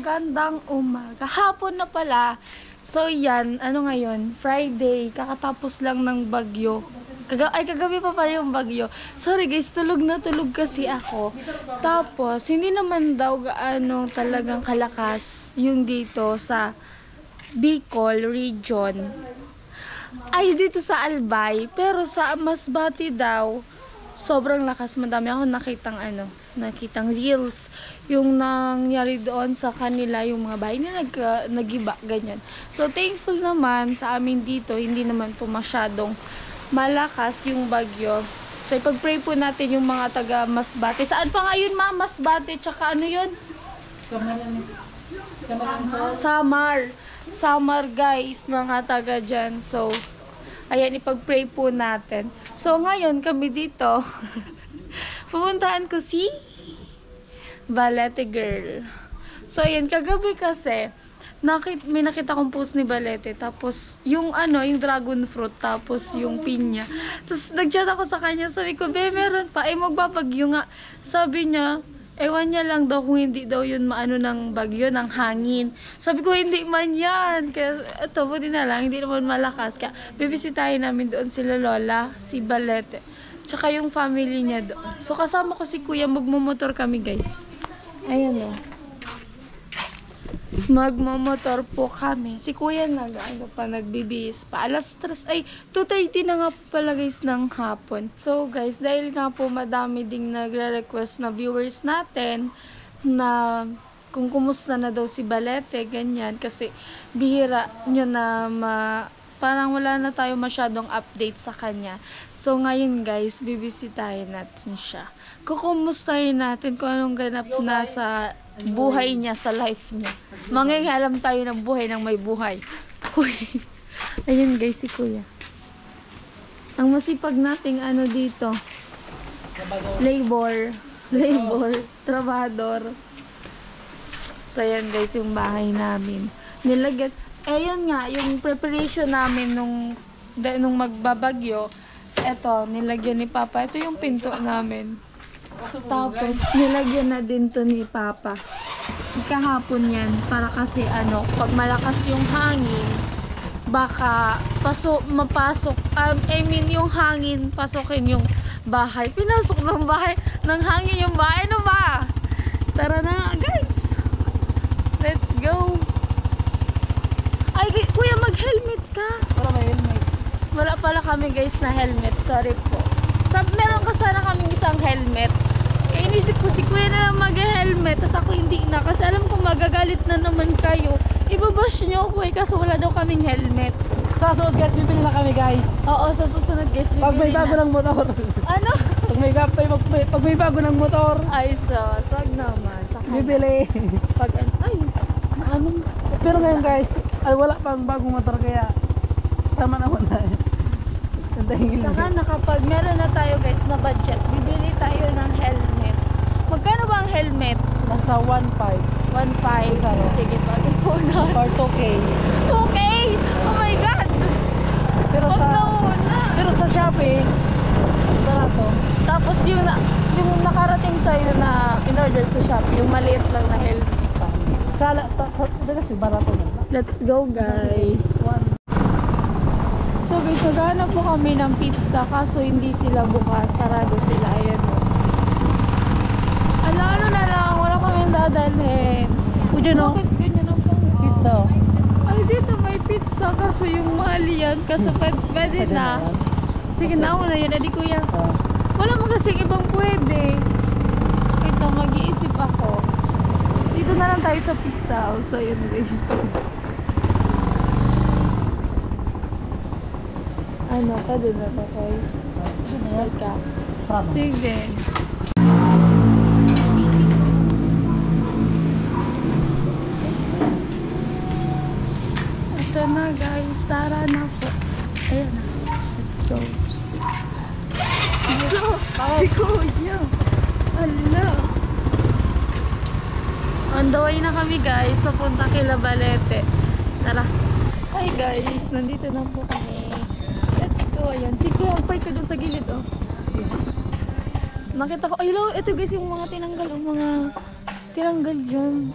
magandang umaga. Hapon na pala. So yan, ano ngayon? Friday. Kakatapos lang ng bagyo. Kagabi pa pala yung bagyo. Sorry guys, tulog na tulog kasi ako. Tapos, hindi naman daw gaano talagang kalakas yung dito sa Bicol region. Ay, dito sa Albay. Pero sa Masbate daw, sobrang lakas. Madami ako nakitang reels. Yung nangyari doon sa kanila, yung mga bahay na nagiba, ganyan. So, thankful naman sa amin dito, hindi naman po masyadong malakas yung bagyo. So, ipag-pray po natin yung mga taga Masbate. Saan pa ngayon, ma? Masbate, tsaka ano yun? Samar, guys, mga taga dyan. So, ayan, ipag-pray po natin. So, ngayon, kami dito, pupuntahan ko si Balete Girl. So, ayan, kagabi kasi, may nakita kong post ni Balete. Tapos, yung dragon fruit, tapos yung pinya. Tapos, nag-chat ako sa kanya. Sabi ko, meron pa. Magbabagyo nga. Sabi niya, ewan niya lang daw kung hindi daw yun ng bagyo, ng hangin. Sabi ko, hindi man yan. Kaya, ito, buti na lang, hindi naman malakas. Kaya, bibisitahin namin doon sila Lola, si Balete. Tsaka yung family niya doon. So, kasama ko si Kuya, magmumotor kami, guys. Ayan o. Magmumotor po kami. Si Kuya nagbibihis pa. Alas 3, 2:30 na nga pala guys ng hapon. So guys, dahil nga po madami ding nagre-request na viewers natin na kung kumusta na daw si Balete, ganyan. Kasi bihira nyo na parang wala na tayo masyadong update sa kanya. So ngayon guys, bibisitahin natin siya. Kukumustahin natin kung anong ganap na sa buhay niya, sa life niya. Mangyayalam tayo ng buhay ng may buhay. Uy. Ayun guys, si Kuya. Ang masipag nating dito. Labor, trabador. So ayan guys, yung bahay namin. Nilagyan, ayun nga, yung preparation namin nung magbabagyo. Eto, nilagyan ni Papa. Ito yung pinto namin. Tapos, nilagyan na din to ni Papa. Kahapon yan, para kasi pag malakas yung hangin, baka mapasok, yung hangin, pasokin yung bahay. Pinasok ng hangin yung bahay. Ano ba? Tara na, guys! Let's go! Ay, Kuya, mag-helmet ka! Wala may helmet. Wala pala kami guys na helmet, sorry po. Meron ka sana kaming isang helmet. Kaya inisip ko si Kuya na lang mag-helmet, tapos ako hindi na. Kasi alam ko magagalit na naman kayo. Ibabash nyo ako kaso wala daw kaming helmet. Sa susunod guys, bibili na kami guys. Oo, sa susunod guys, bibili na. Pag may bago ng motor. Ano? Pag may bago ng motor. Ay, sag naman. Bibili. Pero ngayon guys, wala pang bagong motor kaya tama na wala. Saka kapag meron na tayo guys na budget, bibili tayo ng helmet. Magkano ba ang helmet? Nasa 1.5. 1.5. Sige, pag-ipunan. Or 2K. 2K? Oh my God! Pero sa Shopee, barato. Tapos yung nakarating sa'yo na in-order sa Shopee, yung maliit lang na helmet. Kasi barato na. Let's go guys! So guys, naghahanap po kami ng pizza kaso hindi sila bukas, sarado sila. Ayan o. Ano na lang, wala kaming dadalhin. Bakit ganyan ang pangit? Pizza. Ay, dito may pizza kaso yung mahal yan. Kaso pwede na. Sige na, ako na yun. Adi Kuya. Wala mo kasing ibang pwede. Ito, mag-iisip ako. Dito na lang tayo sa pizza. So yun guys. Pwede na to guys. Ayan ka. Sige. Ito na guys. Tara na po. Ayan na. Let's go. So, si Kuya. Ala. On the way na kami guys. Papunta kila Balete. Tara. Hi guys. Nandito na po kami. So, ayan. Si Kuya, magpark ka dun sa gilid, oh. Nakita ko, ay, ito guys, yung mga tinanggal dyan.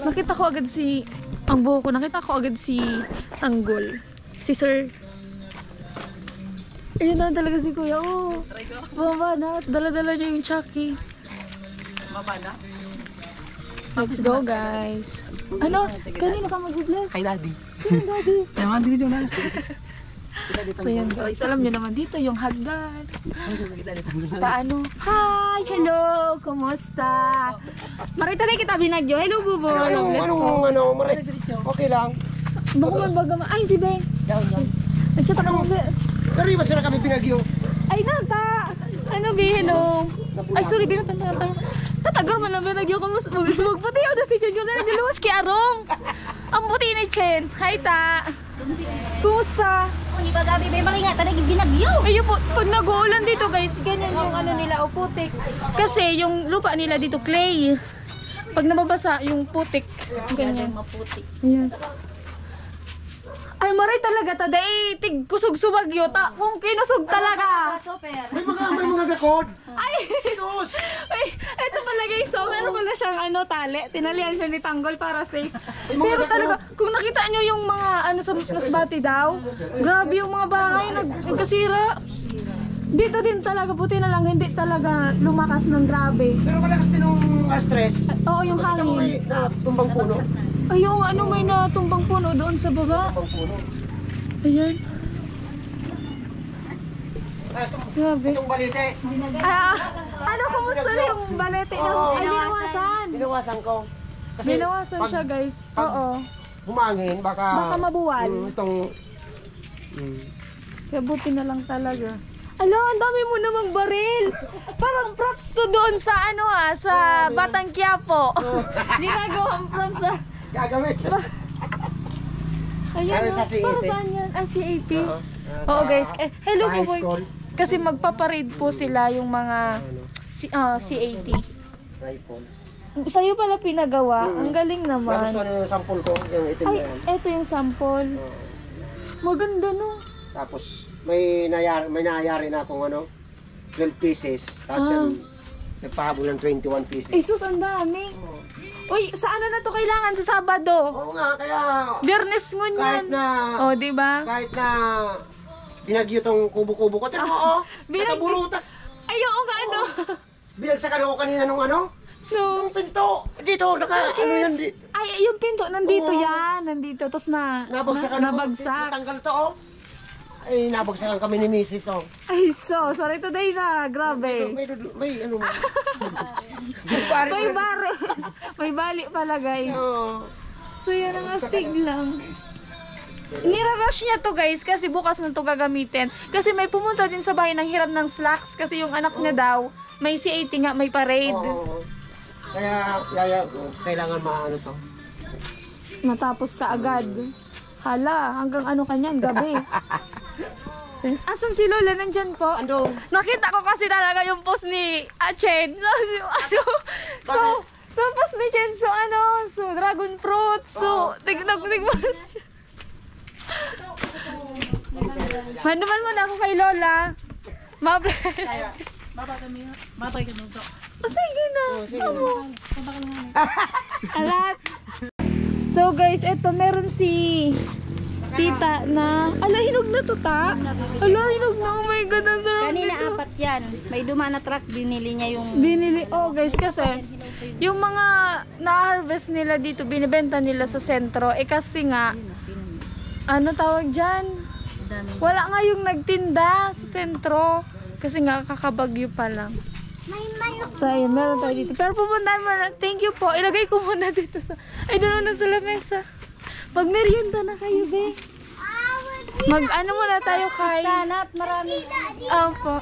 Nakita ko agad si... Ang buho ko, nakita ko agad si Tanggol. Si Sir. Ayun na talaga si Kuya. Oh. Bumaba na. Dala-dala niya yung Chucky. Baba na. Let's go, guys. Ano? Kanino ka mag-bless? Kay Daddy. Sino daddy? Naman dito na. So yan guys, alam niyo naman dito yung hagdan. Paano? Hi! Hello! Kumusta? Marita na kita binagyo. Hello, Bubo. Bless ko. Maray? Okay lang. Bako man baga ma... Ay, si Beng. Nag-chat ako. Pero iba sila kami pinagyo. Ay, nata! Ano, Be? Hello. Ay, sorry, binatang. Tatagar man lang binagyo ko. Magputi o na si Chen. Yung nagdiluwas kay Arong. Ang puti ni Chen. Hi, ta. Kumusta? Hindi ka gabi, may malinga, talagang binagyo. Ayun po, pag nag-uulan dito guys, ganyan yung ano nila, o putik. Kasi yung lupa nila dito, clay. Pag nababasa, yung putik. Ganyan. Maputi. Ayan. Ay, maray talaga, tada eh, tig kusog subagyo, ta, kung kinusog talaga. Super. May mga gakod. Ay, Tos! ay, eto pala guys, so meron pala siyang ano, tali, tinalian siya ni Tanggol para safe. Pero talaga, kung nakita nyo yung mga ano sa Masbate daw, grabe yung mga bahay, nagkasira. Dito din talaga, buti na lang, hindi talaga lumakas ng grabe. Pero malakas din yung stress. Oo, yung Nakita mo hangin. may natumbang puno. Ay, yung ano, may natumbang puno doon sa baba. Tumbang puno. Ayan, grabe. Itong balite. Ah, ano, kumusta na yung balete ng ay, binawasan? Binawasan ko. Binawasan pag siya guys. pag- Oo. humangin, baka Mabuwal. itong Kaya buti na lang talaga. Ala, ang dami mo namang baril. Parang props to doon sa ano sa Batang Quiapo. Ginagawang props sa... gagawin. Ayan, Para sa C80. para saan yan? Ah, C80. Oo. Oo guys. Hello sa po high boy. school. Kasi magpaparade po sila yung mga C80. Rifle. Sa'yo pala pinagawa. Ang galing naman. Nagustuhan nila yung sample ko, yung itim na Ay, yan. eto yung sample. Maganda no. Tapos may nayari na akong 12 pieces. Tapos yan, nagpahabol ng 21 pieces. Ay, sus, ang dami. Uy, sa ano na to kailangan sa Sabado? Oo nga, kaya Biyernes ngun yan. kahit na Oh, di ba? binagyo tong kubo-kubo ko, tignan mo, oh, binagyo- nakaburutas. Ay, oo nga, ano? Binagsakan ako kanina nung No. nung pinto. Dito, ano yan, Ay, yung pinto, nandito Oo. yan. Nandito. Tapos nabagsakan ako. nabagsak. Natanggal to, oh. Ay, nabagsakan kami ni Mrs. Oh. Ay, so, sorry today na. Grabe. May ano, May bari. May bali pala, guys. Oh. So, yan ang astig lang. Nirarush niya to guys kasi bukas na to gagamitin. Kasi may pumunta din sa bahay ng hiram ng slacks kasi yung anak niya daw may C80 nga, may parade. Oo. Kaya, kailangan maano to. Matapos ka agad. Hala, hanggang ano kanyan, gabi. Asan si Lola? Nandyan po. Ando, Nakita ko kasi talaga yung post ni Chen. So, post ni Chen, so dragon fruit. So, tignan. Manuman mo na ako kay Lola. Ma-bless. Matay ka nito. Sige na. Alat. So guys, eto meron si tita na... Ala, hinog na to, ta? Ala, hinog na. Oh my God, ang sarap Kanina nito. 4 yan. May duma na truck, binili niya yung... Binili, oh guys, kasi yung mga na-harvest nila dito, binibenta nila sa sentro. Eh kasi nga, ano tawag dyan? Wala nga yung nagtinda sa sentro. Kasi nga, kakabagyo pa lang. So, ayun, meron tayo dito. Pero pupuntahan mo na. Thank you po. Ilagay ko muna dito sa... Ay, doon na sa lamesa. Pag-merienda na kayo, be. Mag-ano muna tayo kay... Sana at maraming... Opo.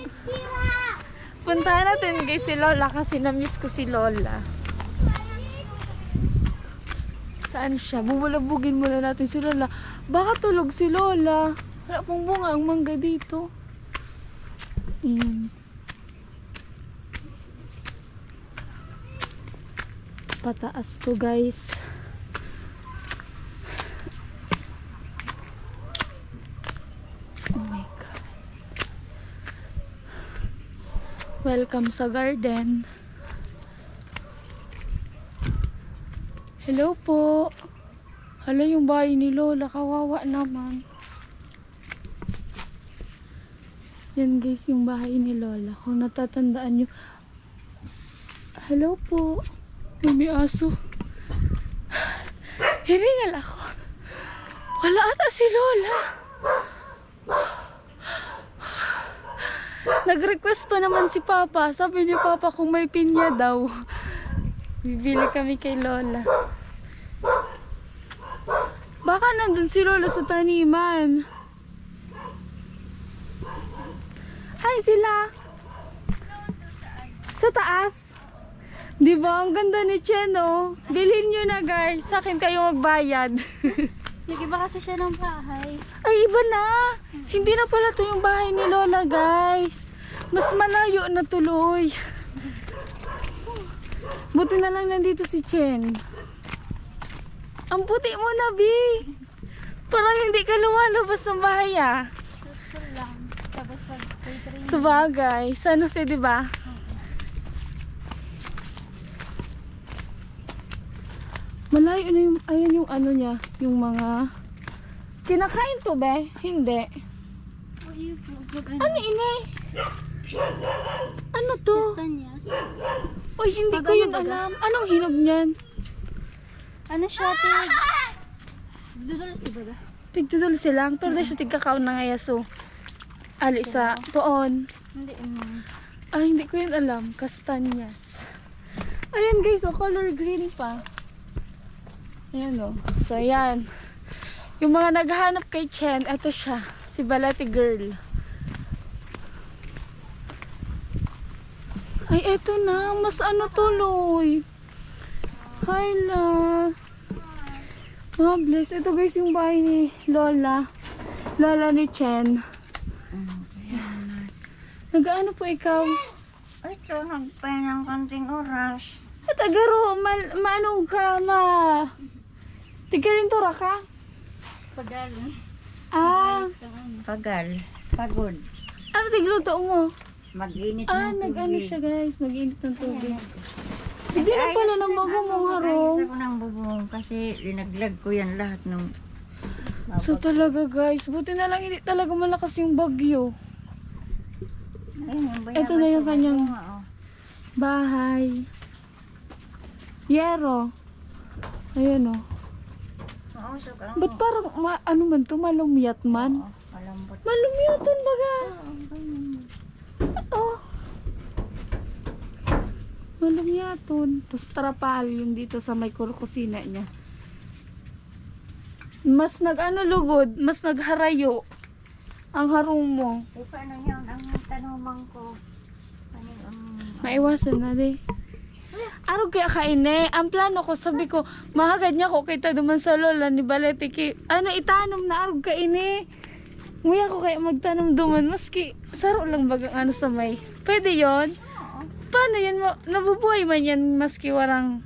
Puntahan natin kay si Lola kasi na-miss ko si Lola. Saan siya? Bubulabugin muna natin si Lola. Baka tulog si Lola. Wala pong bunga ang mangga dito. Ayan. Pataas to guys. Oh my God. Welcome sa garden. Hello po. Hala yung bahay ni Lola. Kawawa naman. Yan guys, yung bahay ni Lola. Kung natatandaan nyo. Hello po. May aso. Hiningal ako. Wala ata si Lola. Nag-request pa naman si Papa. Sabi ni Papa kung may pinya daw. Bibili kami kay Lola. Baka nandun si Lola sa taniman. Ay, sila. Sa taas. Di ba? Ang ganda ni Chen, oh. Bilhin nyo na, guys. Sa akin kayo magbayad. Nag-iba kasi siya ng bahay. Ay, iba na. Hindi na pala to yung bahay ni Lola, guys. Mas malayo na tuloy. Buti na lang nandito si Chen. Ang puti mo na, Bi. Parang hindi ka lumalabas ng bahay, ah. Gusto lang. Tapos pag-catering. Sabagay. Sa ano siya, di ba? Malayo na yung, ayan yung ano niya, yung mga, kinakain to, be? Hindi. Ano ini? Ano to? Kastanyas. Uy, hindi Pag ko ano yun ba alam. Anong hinog niyan? Ano siya, tig? Dudol si Baga. Pigtudol silang, pero di siya tigkakaon na ngayaso. Ali sa poon. Hindi, Ay, hindi ko yun alam. Kastanyas. Ayan guys, oh, color green pa. Ayan oh. So, ayan. Yung mga naghahanap kay Chen, eto siya. Si Balati Girl. Ay, eto na. Mas ano tuloy. Hi, la. Oh, bless. Ito guys yung bahay ni Lola. Lola ni Chen. Nag-ano po ikaw? ito, nagpahin ng konting oras. At agaro, maanong ka, ma? Tigalintura ka? Pagal. Ah, Pagal. Pagod. ano tigluto mo? Mag-init Ah, ng nag-ano tubig. siya guys, mag-init ng tubig. Hindi na pala ng bago mong harong. Ayos ako ng bubong kasi linaglag ko yan lahat ng... So talaga guys, buti na lang hindi talaga malakas yung bagyo. Ayun, yung bayabas Ito na yung sa kanyang bunga, oh. bahay. Yero. Ayan o. Mausok ang... Ba't parang, ano man to, malumyat man? Oo, malambot. Malumyatan baga. Oo. Malumyaton. Tapos trapal yung dito sa may kusina niya. Mas nag-ano lugod, mas nagharayo ang harong mo. Eh, paano yun? Ang tanumang ko. Ano ang... Maiwasan na di. Araw kaya kaine, ang plano ko, sabi ko, mahagad niya ko kita duman sa lola ni Balete ki, ano itanom na araw kaine. Nguya ko kaya magtanom duman, maski saro lang bagang ano sa may. Pwede yon. Paano yan, nabubuhay man yan maski warang,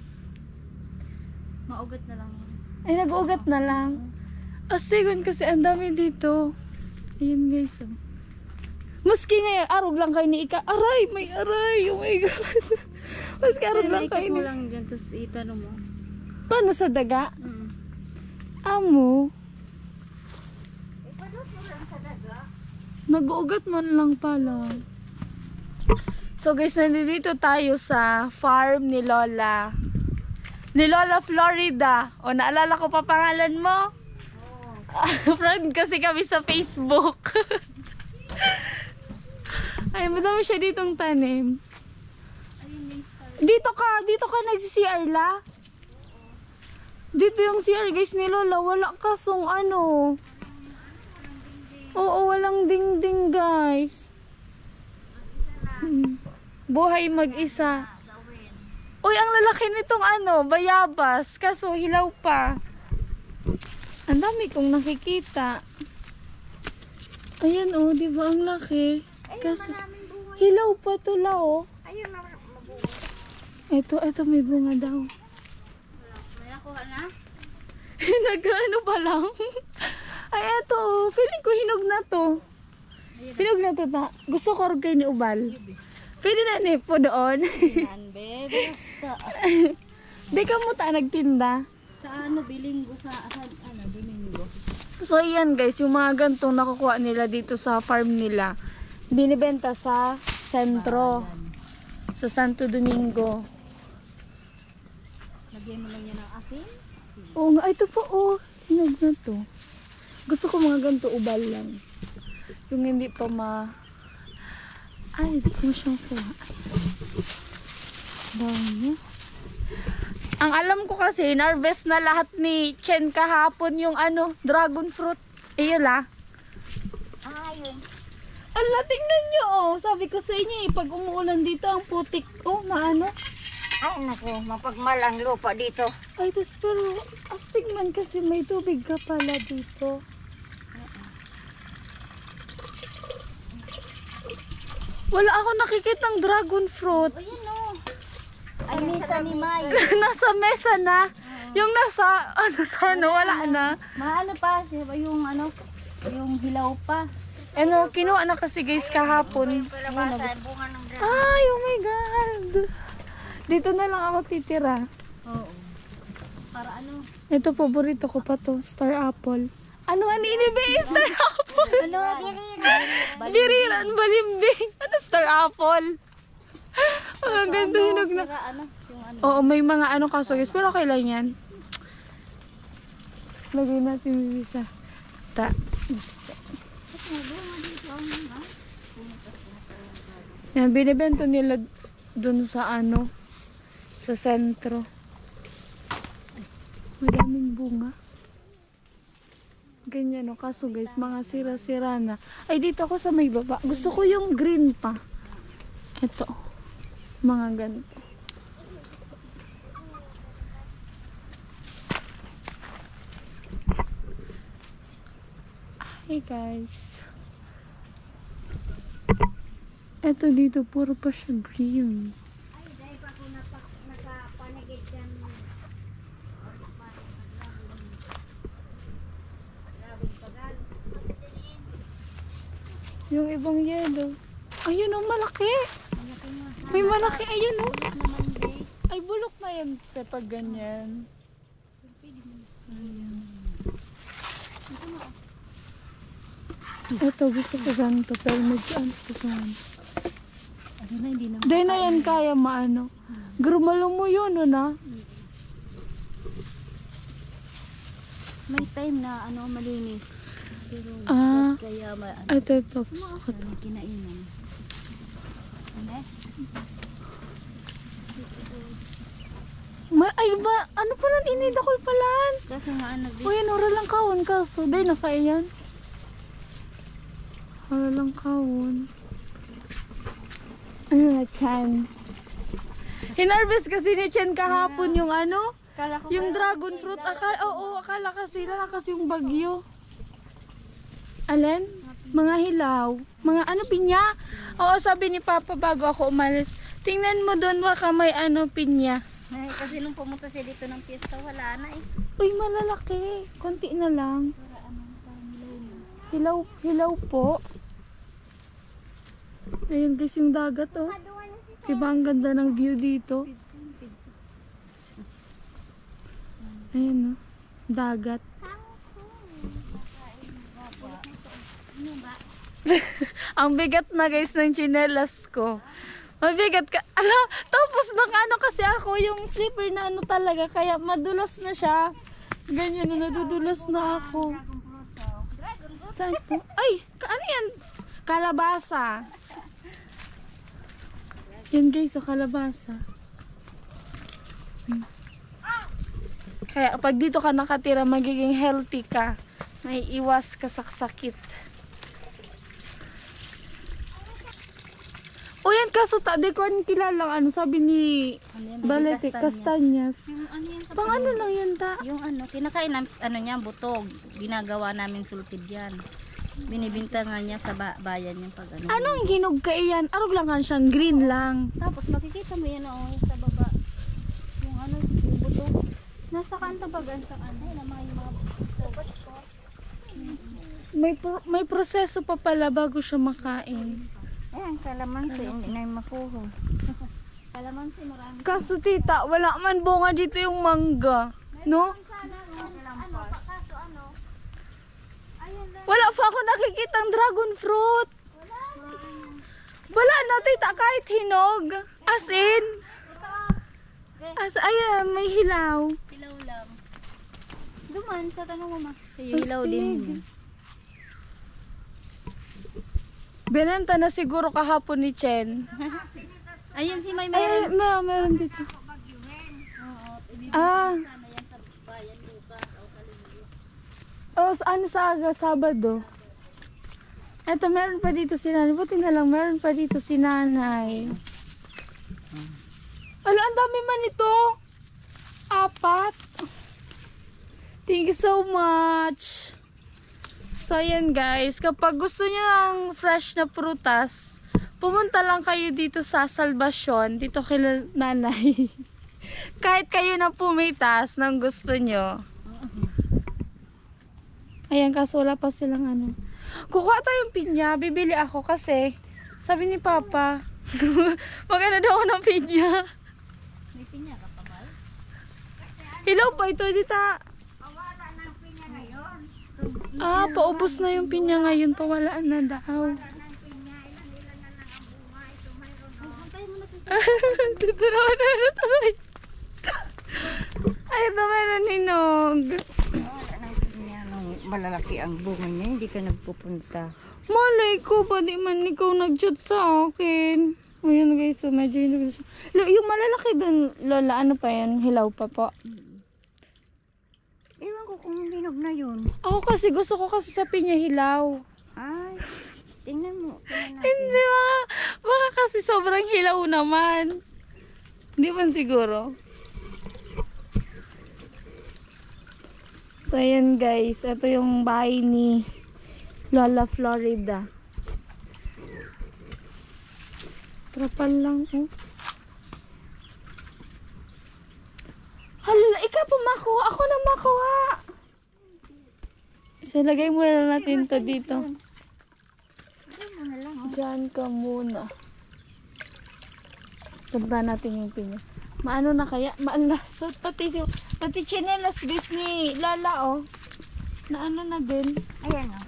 Maugat na lang yan. ay nag-ugat na lang. Asigon kasi ang dami dito. Ayun guys. Oh. Maski ngayon, arog lang kayo ni Ika. Aray, may aray. Oh my God. Maski arog lang kayo ni... lang dyan, tapos itanong mo. Paano sa daga? Amo. Nag-uugat man lang pala. So guys, nandito tayo sa farm ni Lola. Ni Lola Florida. O, naalala ko pa pangalan mo? Friend kasi kami sa Facebook. Ay, madami siya ditong tanim. Dito ka nagsi-CR la? Dito yung CR guys ni Lola, wala kasong ano. Oo, walang dingding guys. Buhay mag-isa. Uy, ang lalaki nitong ano, bayabas, kaso hilaw pa. Ang dami kong nakikita. Ayan oh, di ba ang laki? Kaso hilaw pa to la oh. Ito may bunga daw. May nakuha na? Nag-ano pa lang. Ay, eto oh. Feeling ko hinog na to. Hinog na to ta. Gusto ko rin kayo ni Ubal. Pwede na ni po doon. Yan, babe. Basta. Di ka mo ta nagtinda. Sa ano, bilinggo sa ano, bilinggo. So yan guys, yung mga gantong nakukuha nila dito sa farm nila, binibenta sa sentro. Sa Santo Domingo. Lagyan mo lang yan ng asin. Oo nga, ito po, oh. Hinog na to. Gusto ko mga ganito ubal lang. Yung hindi pa Ay, hindi ko siyang kuha. Dami. Ang alam ko kasi, narvest na lahat ni Chen kahapon yung dragon fruit. Ayun ah. Ayun. Ala, tingnan nyo oh. Sabi ko sa inyo pag umuulan dito, ang putik. Oh, maano. Ay, naku, mapagmalang lupa dito. Ay, tas pero astig man kasi may tubig ka pala dito. Wala ako nakikitang dragon fruit. Ayun o. Ay, mesa ni May. Nasa mesa na. Yung nasa, wala na. Maano pa, yung yung hilaw pa. Kinuha na kasi guys kahapon. Palabasa, bunga ng dragon. Ay, oh my God. Dito na lang ako titira. Oo. Para ano? Ito, paborito ko pa to, star apple. Ano ang inibig? Star apple. Ano, biriran. Biriran, balimbing. Ano star apple? Ang ganda hinog na. Sira, ano? Yung ano? Oo, may mga kaso guys. Pero okay lang yan. Lagay natin yung isa. Yan, binibento nila dun sa sa sentro. Madaming bunga. Ganyan kaso guys, mga sira-sira na. Ay, dito ako sa may baba. Gusto ko yung green pa. Ito. Mga ganito. Hi guys. Ito dito, puro pa siya green. Yung ibang yellow. Ayun oh, malaki. May malaki, ayun oh. Ay, bulok na yan pag ganyan. Ayan. Ito, gusto ko ganito, pero medyo ko saan. Ano na, hindi na. Dahil na yan kaya maano. Grumalo mo yun, na. May time na malinis. Pero kaya Ito, gusto ko to. kinainan. Ano? Ay ba, ano pa lang inidakol palan? Kasi nga Uy, ora lang kawon kaso. Dahil na kaya yan. Ora lang kawon. Ano na, Chan? Hinarvest kasi ni Chan kahapon yung yung dragon fruit. Akala kasi lalakas yung bagyo. Alin? Mga hilaw. Mga pinya? Oo, sabi ni Papa bago ako umalis. Tingnan mo doon baka may pinya. Kasi nung pumunta siya dito ng piyesta, wala na eh. Uy, malalaki. Konti na lang. Hilaw po. Ayun guys, yung dagat oh. Diba ang ganda ng view dito? Ayun oh. Dagat. Ang bigat na guys ng tsinelas ko. Mabigat ka. Tapos kasi ako yung slipper na talaga. Kaya madulas na siya. Ganyan na, nadudulas na ako. Saan po? Ay! Ano yan? Kalabasa. Yan guys, kalabasa. Kaya pag dito ka nakatira, magiging healthy ka. May iwas ka sa sakit. O yan, kaso di ko kilala sabi ni Balete, Castanyas. Yung yan sa Pang lang yan ta? Yung kinakain niya, butog. Ginagawa namin sultid yan. Binibinta nga niya sa bayan yung pag Anong hinog ka iyan? Arog lang kan siyang green lang. Tapos makikita mo yan sa baba. Yung yung butog. Nasa kanta ba gantang Ay, naman yung mga butog. May proseso pa pala bago siya makain. Ayan, kalamansi, hindi na yung makuha. Kalamansi marami. Kaso tita, wala man bunga dito yung mangga. No? Wala pa ako nakikitang dragon fruit. Wala na tita, kahit hinog. As in. Ayan, may hilaw. Hilaw lang. Duman sa tanong mo ma. Hilaw din. Benenta na siguro kahapon ni Chen. Ayun si May Ay, meron dito. Ah. Sana yan sa bayan bukas o kalinggo. Oh, sa Sabado. Eto, meron pa dito si nanay. Buti na lang, meron pa dito si nanay. Ala, ang dami man ito. 4. Thank you so much. So, ayan guys. Kapag gusto nyo ng fresh na prutas, pumunta lang kayo dito sa Salvacion. Dito kay nanay. Kahit kayo na pumitas ng gusto nyo. Ayan, kaso wala pa silang ano. Kukuha tayong pinya. Bibili ako kasi sabi ni Papa, maganda daw ako ng pinya. May pinya ka pa ba? Hilaw pa ito, dita. Ah, paubos na yung pinya ngayon. Pawalaan na daw. Dito naman na natuloy. Ay, ito meron hinog. Malalaki ang bunga niya, hindi ka nagpupunta. Malay ko, ba di man ikaw nag-chat sa akin. Ayan guys, so medyo hinog. Yung malalaki dun, Lola, ano pa yan? Hilaw pa po. Ewan ko kung hinog na yun. Ako kasi, gusto ko kasi sa pinya hilaw. Ay, tingnan mo. Tingnan natin. Hindi ba? Baka kasi sobrang hilaw naman. Hindi man siguro. So, ayan guys. Ito yung bahay ni Lola Florida. Trapal lang, oh. Hala, ikaw pa makuha. Ako na makuha. So, lagay muna natin to dito. Diyan ka muna. Punta natin yung pinya. Maano na kaya? Maalasot. Pati chinelas bis ni Lala, oh. Na ano na din. Ayan o.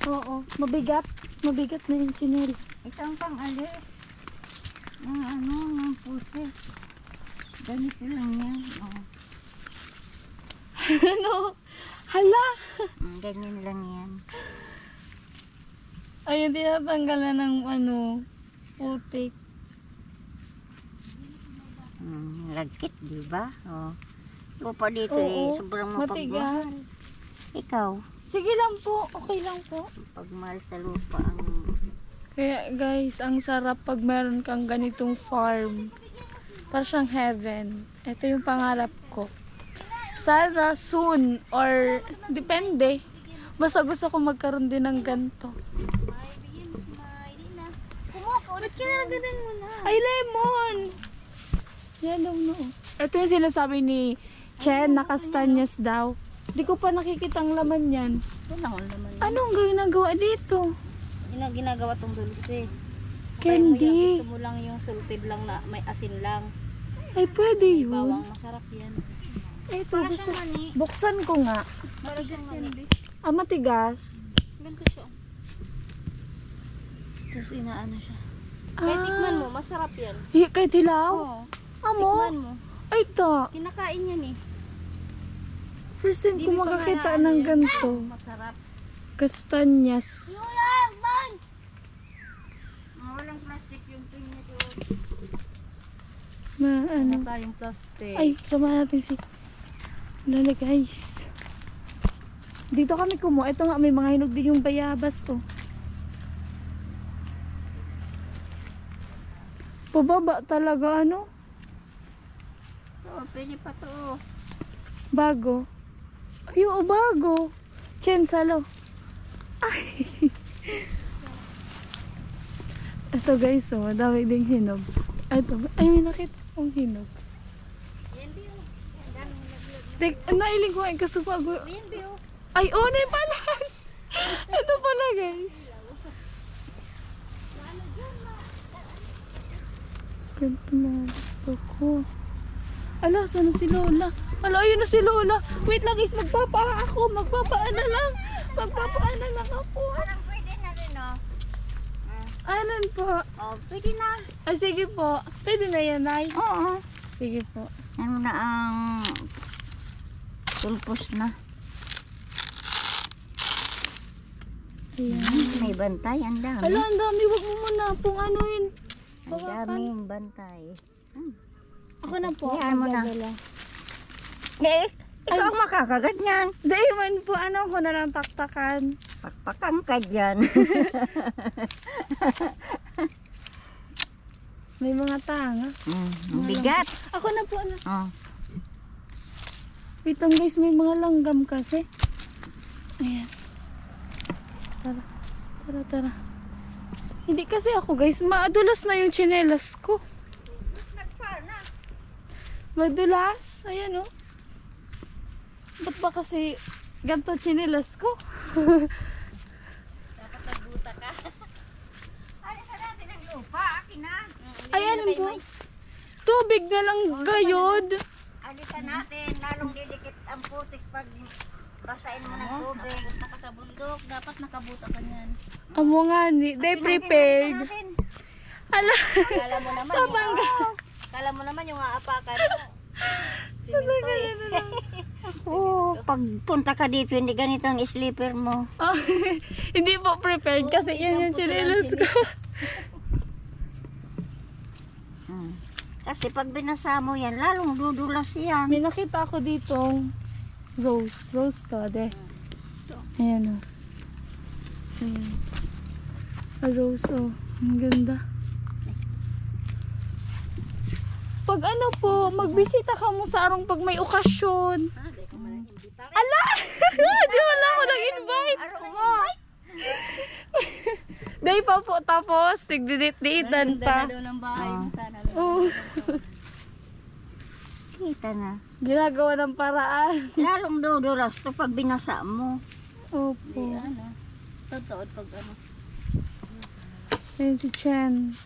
Oo. Mabigat. Mabigat na yung chinelas. Isang pang-alis. Ang puti. Ganito lang yan. Oh. Ano? Hala! Ganyan lang yan. Ayun, tinatanggalan ng ano, putik. Lagkit, di ba? Oh. Lupa dito Oo, sobrang matigas. mapagmahal. Ikaw, Sige lang po. Okay lang po. pagmahal sa lupa ang... Kaya guys, ang sarap pag meron kang ganitong farm. Para siyang heaven. Ito yung pangarap ko. Sana soon or depende. Basta gusto ko magkaroon din ng ganito. May bigyan mo si May. Di na. Kumuha, ulit kinalagadan mo na. Ay, lemon! Yellow no. Ito yung sinasabi ni Chen na kastanyas daw. Di ko pa nakikitang laman yan. Ito lang ang laman. Anong ginagawa dito? Ginagawa tong dulce. Candy. Gusto mo lang yung salted lang na may asin lang. Ay, pwede yun. Bawang masarap yan. Ito, gusto. Buksan ko nga. Matigas yan, be. Ah, matigas. Ganito siya. Tapos inaano siya. Kaya tikman mo, masarap yan. Kahit hilaw? Oo. Amo? Tikman mo. Ay, ito. Kinakain yan eh. First time ko Hindi pa makakita nga ng yan. ganito. Masarap. Kastanyas. Walang plastic yung pinya doon. Ano? Ano tayong plastic. Ay, sama natin si Lola guys. Dito kami kumuha. Ito nga, may mga hinog din yung bayabas, oh. Pababa talaga, ano? Oo, pwede pa to. Bago. Ay, oo, bago. Chensalo. Ay. Ito guys, oh, madami ding hinog. Ito, ay, may nakita akong hinog. Yan, Bio. Nailing ko ay kasupago. Yan, Bio. Ay, oh, na pala. Ito pala guys. Ganito na gusto ko. Ala, saan na si Lola? Ala, ayun na si Lola. Wait lang guys, magpapaana ako. Magpapaana lang. Magpapaana lang ako. Parang pwede na rin, oh. Alan po. Oh, pwede na. Ay, sige po. Pwede na yan, Nay. Oo. Sige po. Ano na ang pulpos na. Ayan. May bantay, ang dami. Ala, ang dami. Huwag mo muna pong anuin. Ang daming bantay. Ako na po. Hayaan mo na. magdadala. Eh, ikaw ang makakagat niyan. Dahil man po, ano ko na lang taktakan. Pakpakan ka dyan. May mga tanga. Ang bigat. Ako na po, ano. Oh. Wait lang guys, may mga langgam kasi. Ayan. Tara. Tara, tara. Hindi kasi ako guys, madulas na yung tsinelas ko. Madulas? Ayan oh. Ba't ba kasi ganito tsinelas ko? Dapat nagbuta ka. Alisan natin ang lupa. Akin na. Ayan po. Tubig na lang gayod. Alisan natin. Lalong didikit ang putik pag basain mo ng tubig. Nakabuta ka sa bundok. Dapat nakabuta ka niyan. Amo nga ni, they prepared. Ala. Kala mo naman kala mo naman yung aapakan mo. Siminto eh. Oo, pag punta ka dito, hindi ganito ang sleeper mo. Oh, hindi po prepared kasi yan yung tsinelas ko. Kasi pag binasa mo yan, lalong dudulas yan. May nakita ako ditong rose to, de. Ayan o. Ayan. A rose, oh. Ang ganda. Pag ano po, magbisita ka mo sa arong pag may okasyon. Ala! Di wala ako nag-invite. Araw mo! Day pa po, tapos tigdidit-diitan pa. Ganda daw ng bahay mo sana. Oo. Kita na. Ginagawa ng paraan. Lalong dudulas to pag binasa mo. Opo. Ano? Totoo pag ano. Ayan si Chen.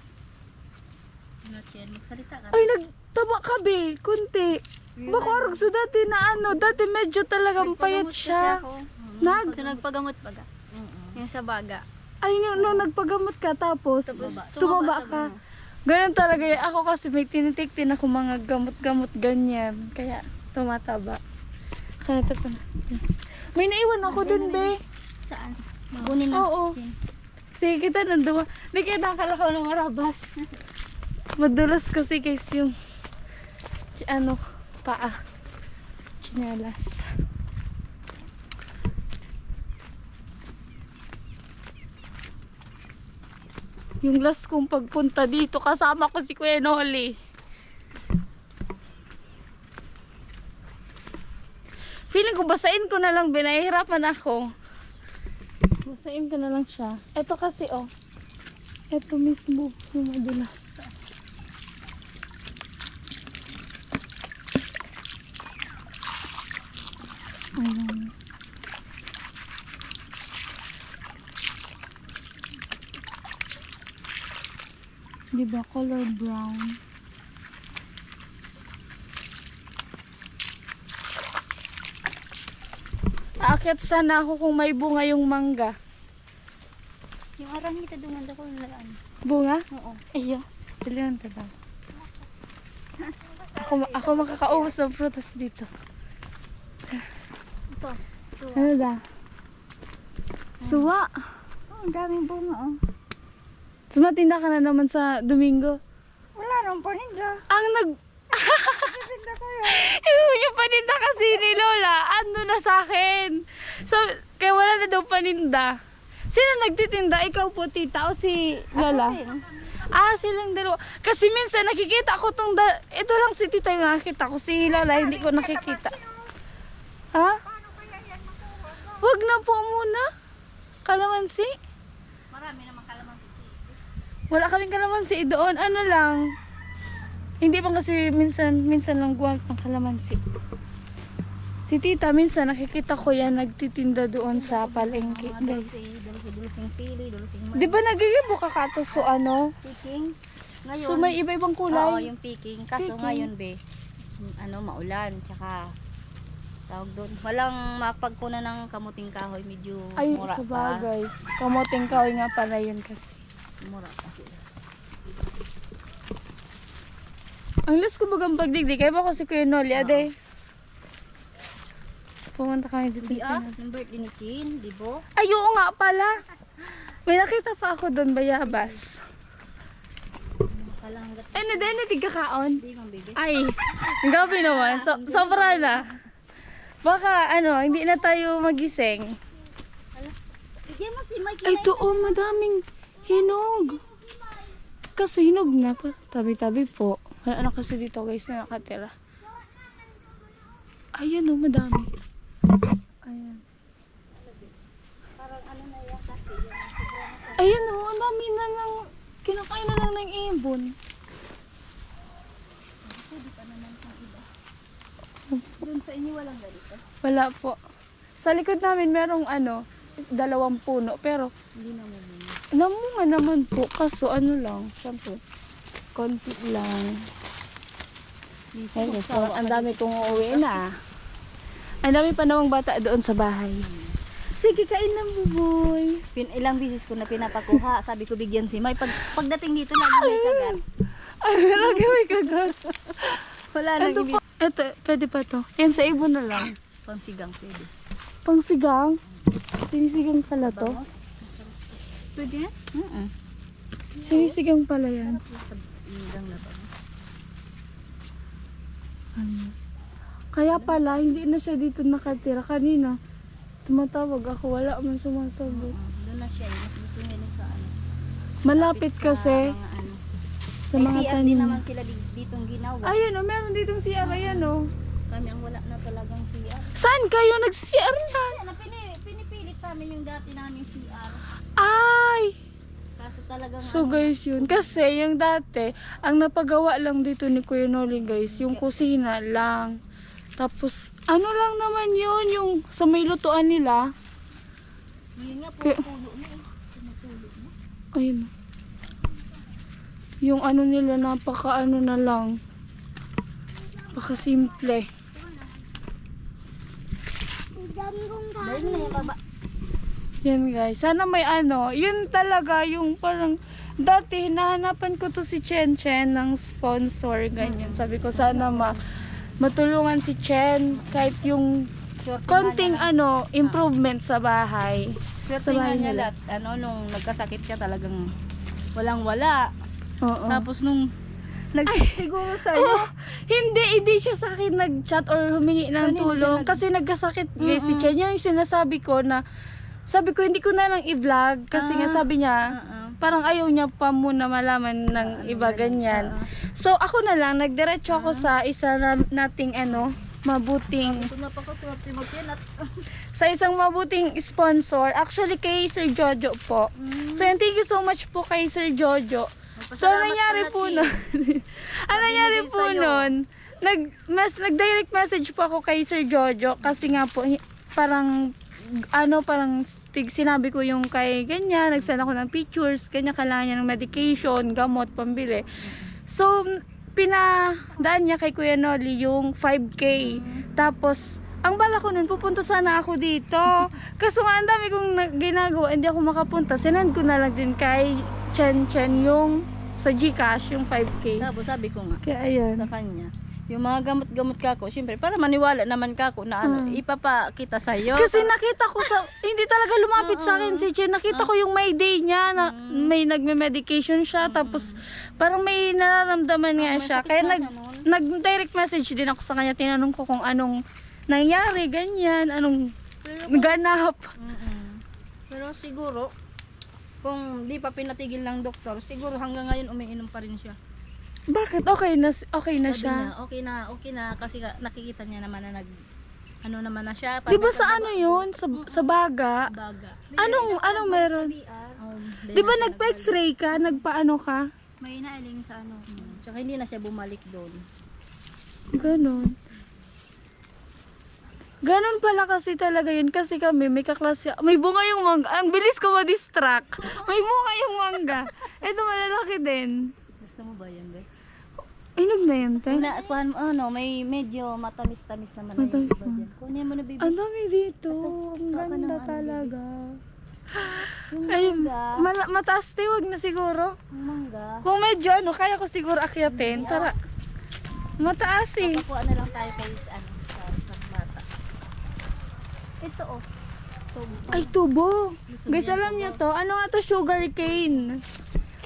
Ano Chen, magsalita ka. Ay, nagtaba ka, be. Kunti. Baka arag sa dati na ano. Dati medyo talagang payat siya. Nag? Kasi nagpagamot baga. Yung sa baga. Ay, nung nagpagamot ka, tapos tumaba ka. Ganun talaga yan. Ako kasi may tinitiktin ako mga gamot-gamot ganyan. Kaya tumataba. Kaya ito pa. May naiwan ako dun, be. Saan? Kunin na. Oo. Sige, kita nanduwa. Hindi kita nakala ko ng marabas. Madulas kasi guys yung ano, paa. Chinelas. Yung last kong pagpunta dito, kasama ko si Kuya Noli. Feeling ko basain ko na lang, binahihirapan ako. Basain ko na lang siya. Ito kasi oh. Ito mismo yung madulas. Ayan. Diba color brown? Aakyat sana ako kung may bunga yung mangga. Yung arang kita dumanda ko nalaan. Bunga? Oo. Iyo. Dalihan to lang. Ako makakaubos ng prutas dito. Ito. Ano da? Suwa. Oh, ang daming bunga, oh. Tapos matinda ka na naman sa Domingo. Wala nang paninda. Ang yung paninda kasi ni Lola, ano na sa akin. So, kaya wala na daw paninda. Sino nagtitinda? Ikaw po, tita, o si Lola? Ah, silang dalawa. Kasi minsan nakikita ko ito lang si tita yung nakikita ko. Si Lola, hindi ko nakikita. Ha? Wag na po muna. Kalamansi? Marami naman kalamansi. Wala kaming kalamansi doon. Ano lang. Hindi pa kasi minsan lang guwag pang kalamansi. Si tita minsan nakikita ko yan nagtitinda doon sa palengke, guys. Dulusing pili, dulusing Di ba nagigibo ka kato so ano? Picking. Ngayon, So may iba-ibang oo, kulay. yung picking. Kaso Picking. ngayon, be, maulan. Tsaka, tawag doon. Walang mapagkunan ng kamuting kahoy. Medyo Ay, mura sa pa. bagay. Kamuting kahoy nga pala yun kasi. Mura kasi. Ang last ko bagang pagdigdi, kaya ba kasi Kuya Noli, ade? Pumunta kami dito. Di yung birthday ni Chin, di ba? Ay, oo nga pala. May nakita pa ako doon, bayabas. Kalanggat. Ano din, natigkakaon? Di mang bigay. Ay, ang gabi naman. Sobra na. Baka, hindi na tayo magising. Bigyan mo si Mike. Ay, doon, madaming hinog. Kasi hinog na pa. Tabi-tabi po. Wala na kasi dito guys na nakatira. Ayan o, madami. Ayan. Parang ano na yan kasi. Ayan o, ang dami na ng kinakain na lang ng ibon. Doon sa inyo walang ganito. Wala po. Sa likod namin merong 2 puno. Pero Hindi na mo muna. namunga naman po. Kaso lang, syempre, konti lang. Ayun, so, ang dami kong uuwi na. Ang dami pa namang bata doon sa bahay. Sige, kain na, buboy. Ilang bisis ko na pinapakuha. Sabi ko bigyan si Mike. Pagdating dito lagi may kagat. Ay, lagi may kagat. Wala Ito nang pa. Ito, pwede pa to. Yan, sa ibon na lang. Pangsigang pwede. Pangsigang. Sinisigang pala to. Bangos. Pwede yan? Sinisigang pala yan. Sa sinigang na bangos. Kaya pala, hindi na siya dito nakatira. Kanina, tumatawag ako. Wala man sumasagot. Doon na siya. Mas gusto niya doon sa ano. Malapit kasi Mga ano. sa May mga CR din tanim. naman sila ditong ginawa. Ayun, meron ditong CR. Ayan, Kami ang wala na talagang CR. Saan kayo nag-CR niyan? Kaya na pinipilit namin yung dati namin CR. Ay! Kaso talagang So guys, yun. Kasi yung dati, ang napagawa lang dito ni Kuya Noli guys, yung kusina lang. Tapos, lang naman yun, yung sa may lutuan nila. yun nga po Kaya- pulo na eh. Tumutulo na. Ayun. Yung nila, napaka na lang. Napaka simple. Dahil na yung baba. Yan guys. Sana may yun talaga yung parang dati hinahanapan ko to si Chen ng sponsor ganyan. Sabi ko sana matulungan si Chen kahit yung konting improvement sa bahay. Swerte sa nga bahay niya nila. lahat. Nung nagkasakit siya talagang walang-wala. Oo. Tapos nung nagsiguro sa'yo, Hindi siya sa akin nag-chat or humingi ng Kanino siya tulong kasi nagkasakit guys si Chen. Yung sinasabi ko sabi ko hindi ko na lang i-vlog kasi nga sabi niya parang ayaw niya pa muna malaman ng iba ganyan. So ako na lang nagdiretso ako sa isa nating mabuting ito napakaswerte mo pinat. sa isang mabuting sponsor, actually kay Sir Jojo po. So thank you so much po kay Sir Jojo. So nangyari po nun, nag-direct message po ako kay Sir Jojo kasi nga po parang sinabi ko yung kay ganyan, nagsend ako ng pictures, kanya kailangan niya ng medication, gamot, pambili. So pinadaan niya kay Kuya Noli yung 5K. Tapos ang bala ko nun, pupunta sana ako dito. Kaso nga, ang dami kong ginagawa, hindi ako makapunta. Sinend ko na lang din kay Chen yung sa GCash, yung 5K. Tapos sabi ko nga Kaya ayun. sa kanya, yung mga gamot-gamot kako, syempre para maniwala naman kako na ipapakita sa'yo. Kasi nakita ko hindi talaga lumapit sa akin si Chen. Nakita ko yung may day niya, na may nagme-medication siya, tapos parang may nararamdaman nga may siya. sakit Kaya nga siya nun. nag-direct message din ako sa kanya, tinanong ko kung anong nangyari, ganyan, anong ganap. Pero siguro, kung di pa pinatigil ng doktor, siguro hanggang ngayon umiinom pa rin siya. Bakit? Okay na Sabi siya. niya, okay na kasi nakikita niya naman na naman na siya. Di ba sa yun? Sa baga? Baga. Anong meron? Di ba nagpa-x-ray ka? Nagpaano ka? May nailing sa Tsaka hindi na siya bumalik doon. Ganon. Ganon pala kasi talaga yun. Kasi kami, may kaklase. May bunga yung mangga. Ang bilis ko ma-distract. May bunga yung mangga. Ito malalaki din. Gusto mo ba yan, be? Inog na yan, te. Na, kuhan mo, ano, may medyo matamis-tamis naman Matamis na yung iba na. dyan. Kunin mo na, baby. Ang dami dito. Ang Saka ganda ng ano, talaga. Yung Ayun, mangga. mataas te, wag na siguro. Yung mangga. Kung medyo ano, kaya ko siguro akyatin. Tara. Mataas eh. Papakuha na lang tayo kay ano, sa isang bata. Ito, oh. Tubo. Ay, tubo. Gusto Guys, niya alam tubo. niyo to? Ano nga to? Sugar cane.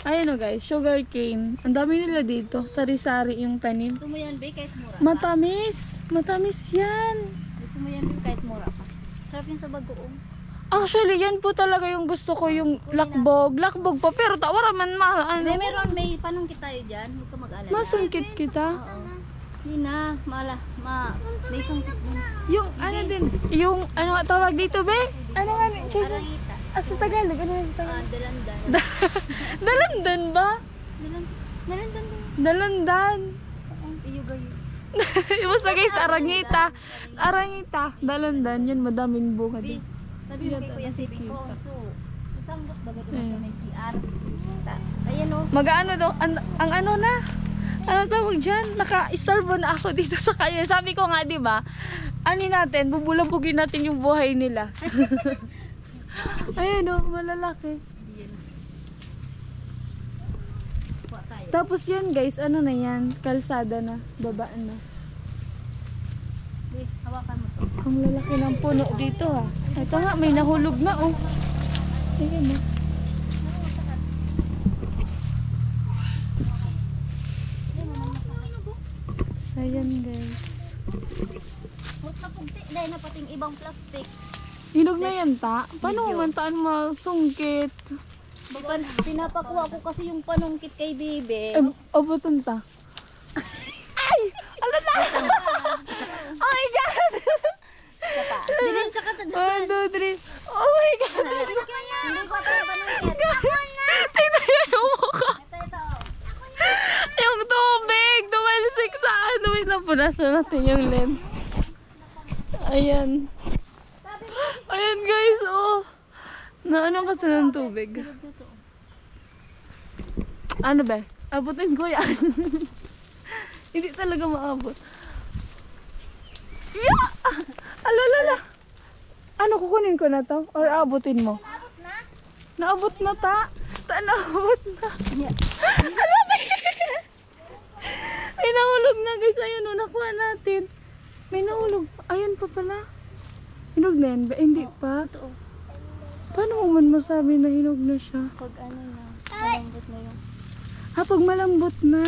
Ayan o guys, sugar cane. Ang dami nila dito. Sari-sari yung tanim. Gusto mo yan, be, kahit mura ka? Matamis. Matamis yan. Gusto mo yan, be, kahit mura ka? Sarap yung sa bagoong. Actually, yan po talaga yung gusto ko, yung lakbog. Lakbog pa, pero tawara man ano. May panungkit tayo dyan. Huwag ka mag-alala. Masungkit kita. Oo. Hindi na, may sungkit mo. Yung ano din, yung ano nga tawag dito, be? Ano nga? Arangita. Sa Tagalog, ano yung Tagalog? Dalandan. Dalandan ba? Dalandan. Dalandan. Iyugayo. Basta guys, arangita. Arangita. Dalandan, yan madaming bunga din. Sabi mo kay Kuya Siping ko, susanggot ba gano'n Ayun. sa may CR? Ayan o. Mag-ano daw, ang ano na? Ano tawag dyan? Naka-istorbo na ako dito sa kanya. Sabi ko nga, di ba? Ani natin, bubulabugin natin yung buhay nila. Ayun o, malalaki. Kuha tayo. Tapos yan guys, ano na yan? Kalsada na, babaan na. Be, hawakan mo to. Ang lalaki ng puno dito ha. Ito nga, may nahulog na oh. Ayan na. So yan guys. Huwag na pugti. Dahil na pating ibang plastic. Hinog na yan ta? Paano mo man taan masungkit? Pinapakuha ko kasi yung panungkit kay Bibi. Abotun ta. Ay! Ala na! Oh my God! Isa pa. Bilhin sa kata. 1, 2, 3. Oh my God! Hindi ko ito yung panungkit. Guys! Tingnan niyo yung mukha. Ito. Yung tubig! Tumalsik sa ano. Wait lang, punasan natin yung lens. Ayan. Ayan guys, oh. Naano kasi ng tubig. Ano ba? Abutin ko yan. Hindi talaga maabot. Yeah! Alalala. Ano, kukunin ko na to? Or abutin mo? Naabot na ta. Naabot na. Alam mo. May nahulog na guys. Ayun o, nakuha natin. May nahulog. Ayun pa pala. Hinog na yan ba? Hindi pa. Paano mo man masabi na hinog na siya? Pag ano na, malambot na yung... Pag malambot na.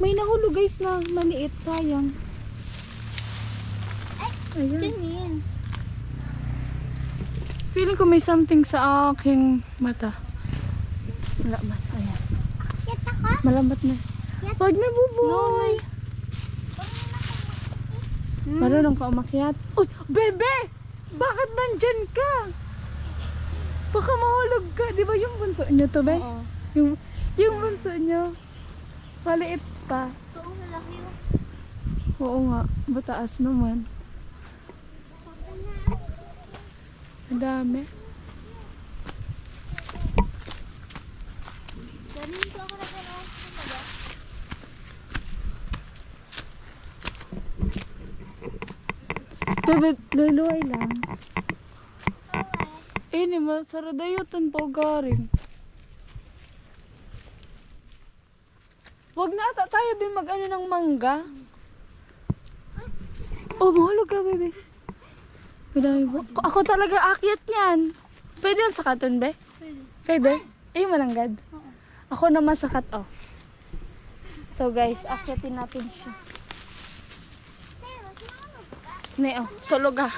May nahulog guys na maliit. Sayang. Ayan. Janine. Feeling ko may something sa aking mata. Wala man. Ayan. Malambot na. Wag na, buboy. Marunong ka umakyat. Uy, bebe! Bakit nandyan ka? Baka mahulog ka. Di ba yung bunso nyo to, be? Oo. Yung bunso nyo. Maliit pa. Ito, lalaki yun. Oo nga. Mataas naman. Ang dami. Janine, ko ako na gano'n. Bebe, luluway lang. Ini masaradayotan po garing. Wag na ata tayo be mag-ano ng mangga. Oh, mahulog ka, bebe. Madami po. Ako talaga akyat niyan. Pwede yan sakatan, be? Pwede. Eh, malanggad. Ako naman sakat, oh. So guys, akyatin natin siya. Ne, oh, solo ka.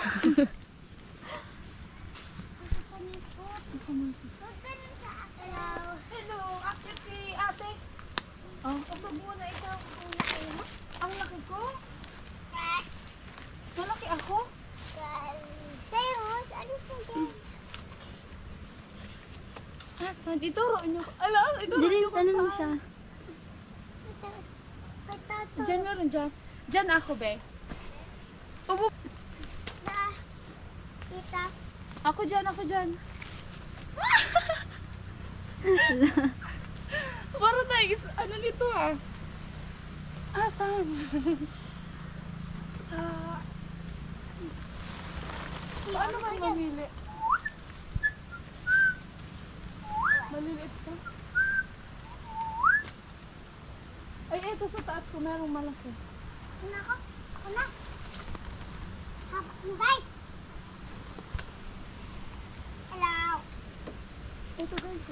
Hello, akyat si ate. Oh, usog muna ikaw. Ang laki ko? Malaki ako? Asan? Ituro nyo. Ala, ituro nyo kung Tanong mo saan. siya. Diyan meron dyan. Diyan ako, be. Upo. Ako dyan, ako dyan. Para tayo, ano nito ah? Asan? Paano man mamili? Maliliit ka? Ay, ito sa taas ko, merong malaki. Una ko. Una. Hapak mo guys. Hello. Ito guys,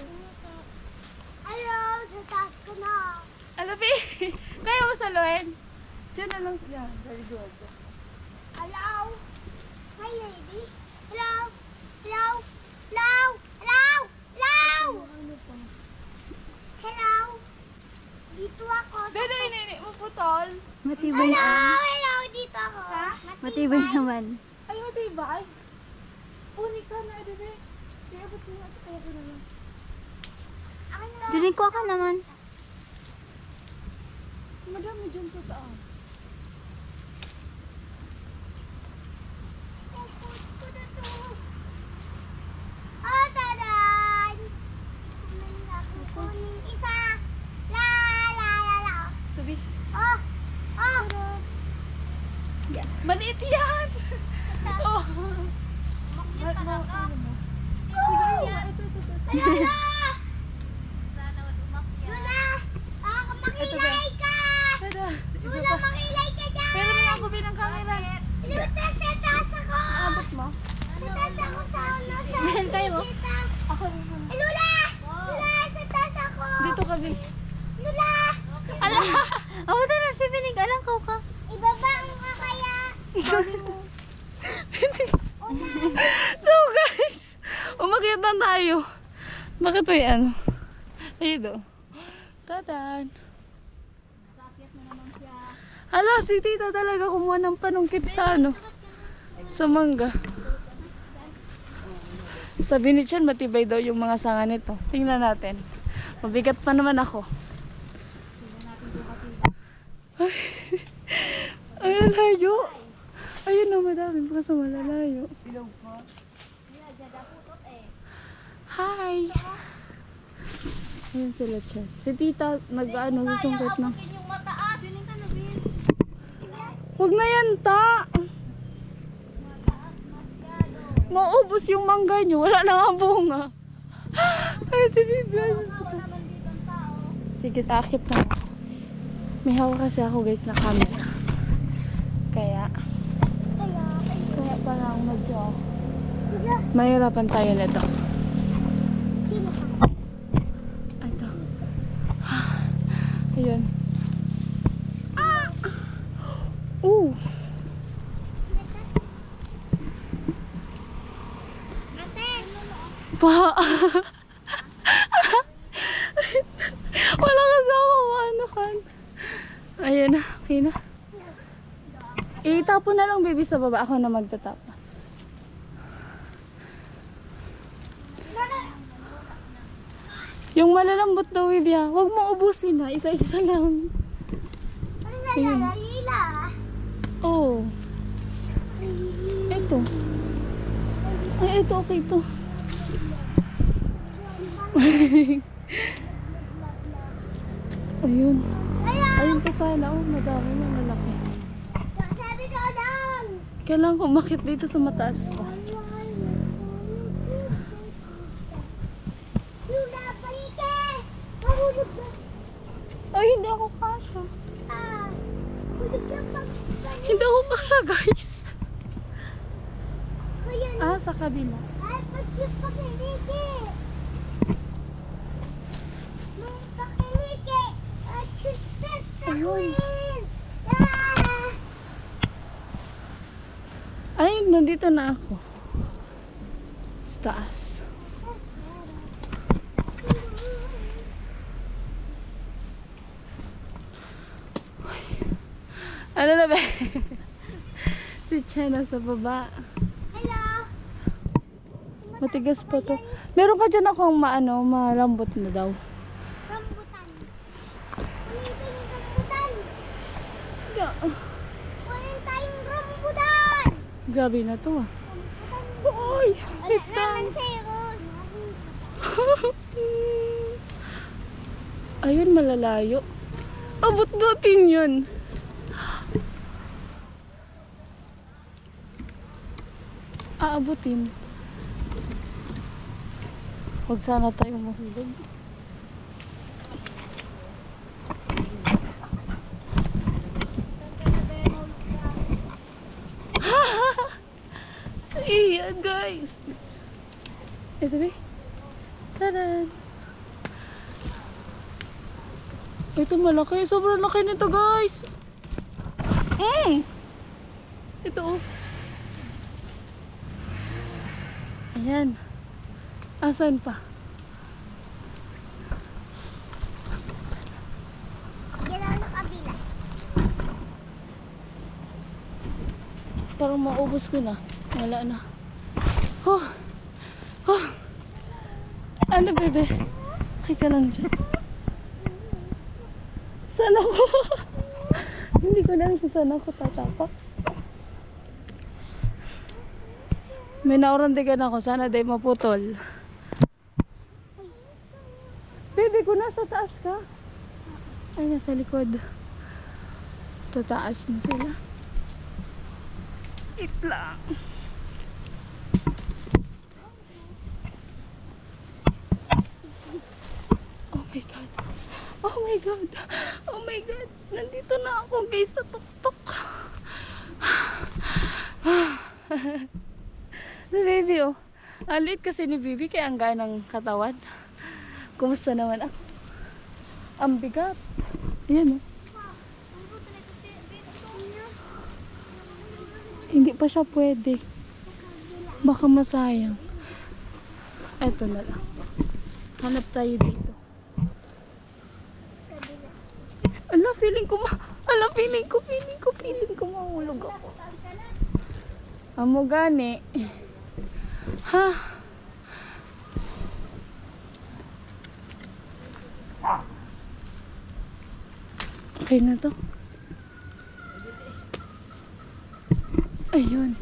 Hello. Sa taas ko na. Alabi, kaya mo saluhin? Diyan na lang siya. Very good. Hello. Hi lady. Hello. Hello. Hello. Hello. Hello. Ano pa? Hello. Dito ako. Dede, nini, maputol. Matibay Hello. Hello. Dito ako. Matibay naman. Ay, matibay. Uni sana, dede. Kaya ba't mo kaya ko na lang? Dinig ko ka naman. Madami dyan sa taas. Oh, tadan! Kunin isa. La, la, la, la. Sabi, Oh, oh. maliit yan! Oh. Makita ka ka. Sige, yan. Ito. Lala! Luna! Makilay ka! Tada, isa Luna, pa. makilay ka dyan! Pero may ako binang camera. Luta, sa taas ako! Abot mo? Sa taas ako sa ano, sa Meron kayo, oh. kita. Ako rin. Lula! Lula, sa taas ako! Dito kami. Lula! Ala! Oh, tara, si Binig. Alang ko ka. Ibaba ang kakaya! So guys, umakyat na tayo. Bakit may ano? Ayun o. Tadan. Hala, si tita talaga kumuha ng panungkit sa ano. Sa mangga. Sabi ni Chan, matibay daw yung mga sanga nito. Tingnan natin. Mabigat pa naman ako. Ay, ay layo. Ayun na, madami pa sa malalayo. Hi! Ayun sila, Chan. Si tita, nag-ano, susungkit na. Yung mataas! Sining ka na, Bin. Huwag na yan, ta! Maubos yung mangga nyo. Wala na nga bunga. Ay, si Bibi. Sige, takip na. May hawak kasi ako guys na camera. Kaya parang medyo mahirapan tayo nito. Ito. Ayun. Ooh. Pa. Wala kasi ako maanuhan. Ayan na, okay na. Itapon na lang baby sa baba. Ako na magtatapa. Yung malalambot daw, Bibia. Huwag mo ubusin ha. Isa-isa lang. Ayun. Lila! Oh. Ito. Ay, ito. Okay ito. Ayun. Ayun pa sana. Oh, madami na malaki. Sabi ko lang! Kailangan ko umakyat dito sa mataas pa. Lula, palike! Mahulog na! Ay, hindi ako kasha. Hulog na pag... Hindi ako kasha, guys. Kaya na. Ah, sa kabila. Ay, pag-shoot pa kilike! Nung kakilike! At shoot ka sa Ayun. queen! Ah! Ay, nandito na ako. Sa taas. Ano na ba? Si Chena sa baba. Hello! Matigas pa to. Meron ka dyan akong malambot na daw. Rambutan! Kunin yung rambutan! Kunin tayong rambutan! Grabe na to ah. Uy! Wala Ito! naman sa'yo! Ayun, malalayo. Abot natin yun. Aabutin. Huwag sana tayo mahulog. Iyan guys. Ito ba? Taran. Ito malaki. Sobrang laki nito guys. Ito oh. Ayan. Asan pa? Yan ang kabila. Parang maubos ko na. Wala na. Oh. Oh. Ano bebe? Okay ka lang dyan. Saan ako? Hindi ko lang kung saan ako tatapak. May naurandigan ako. Sana day maputol. Bebe ko nasa taas ka. Ay, nasa likod. Tataas na sila. Itla. Oh my God. Oh my God. Oh my God. Nandito na ako guys sa tuktok. Na baby oh. Ang liit kasi ni baby kaya ang gaan ng katawan. Kumusta naman ako? Ang bigat. Ayan oh. Hindi pa siya pwede. Baka masayang. Eto na lang. Hanap tayo dito. Ala, feeling ko mahulog ako. Amo gani. Ha? Okay na to. Ayun.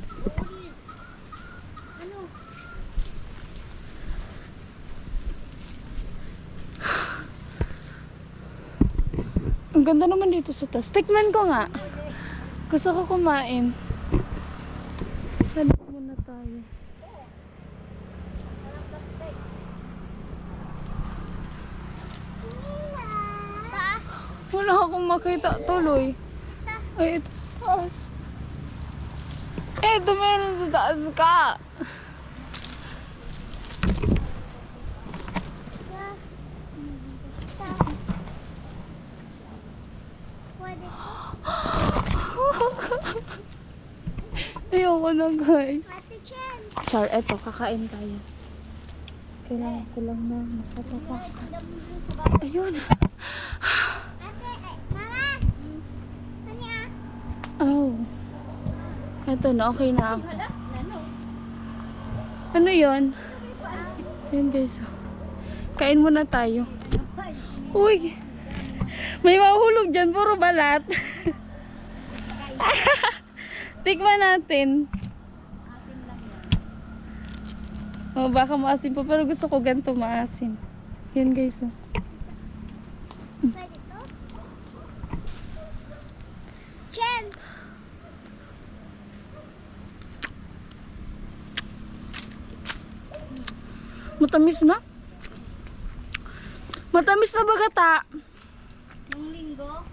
Ang ganda naman dito sa taas. Tikman ko nga. Gusto ko kumain. Halos muna tayo. Wala akong makita tuloy. Ay, ito taas. Eh, tumingin sa taas ka. Ayoko na guys. Char, eto, kakain tayo. Kailangan ko lang na makatapak. Ayun. Oh. Eto na, okay na ako. Ano yun? Ayun guys. Kain muna tayo. Uy! May mahulog dyan, puro balat. Tikman natin. Oh, baka maasim pa, pero gusto ko ganito maasim. Yan guys. Oh. Pwede to? Chen! Matamis na. Matamis na bagata. Nung linggo,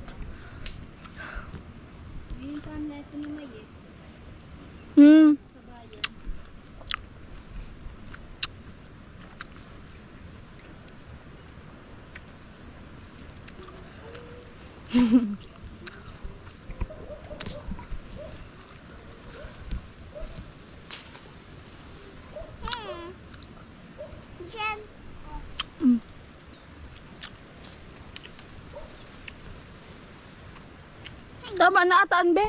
binuntahan na ito ni Maye sa bayan. Chen! Tama na ataan be.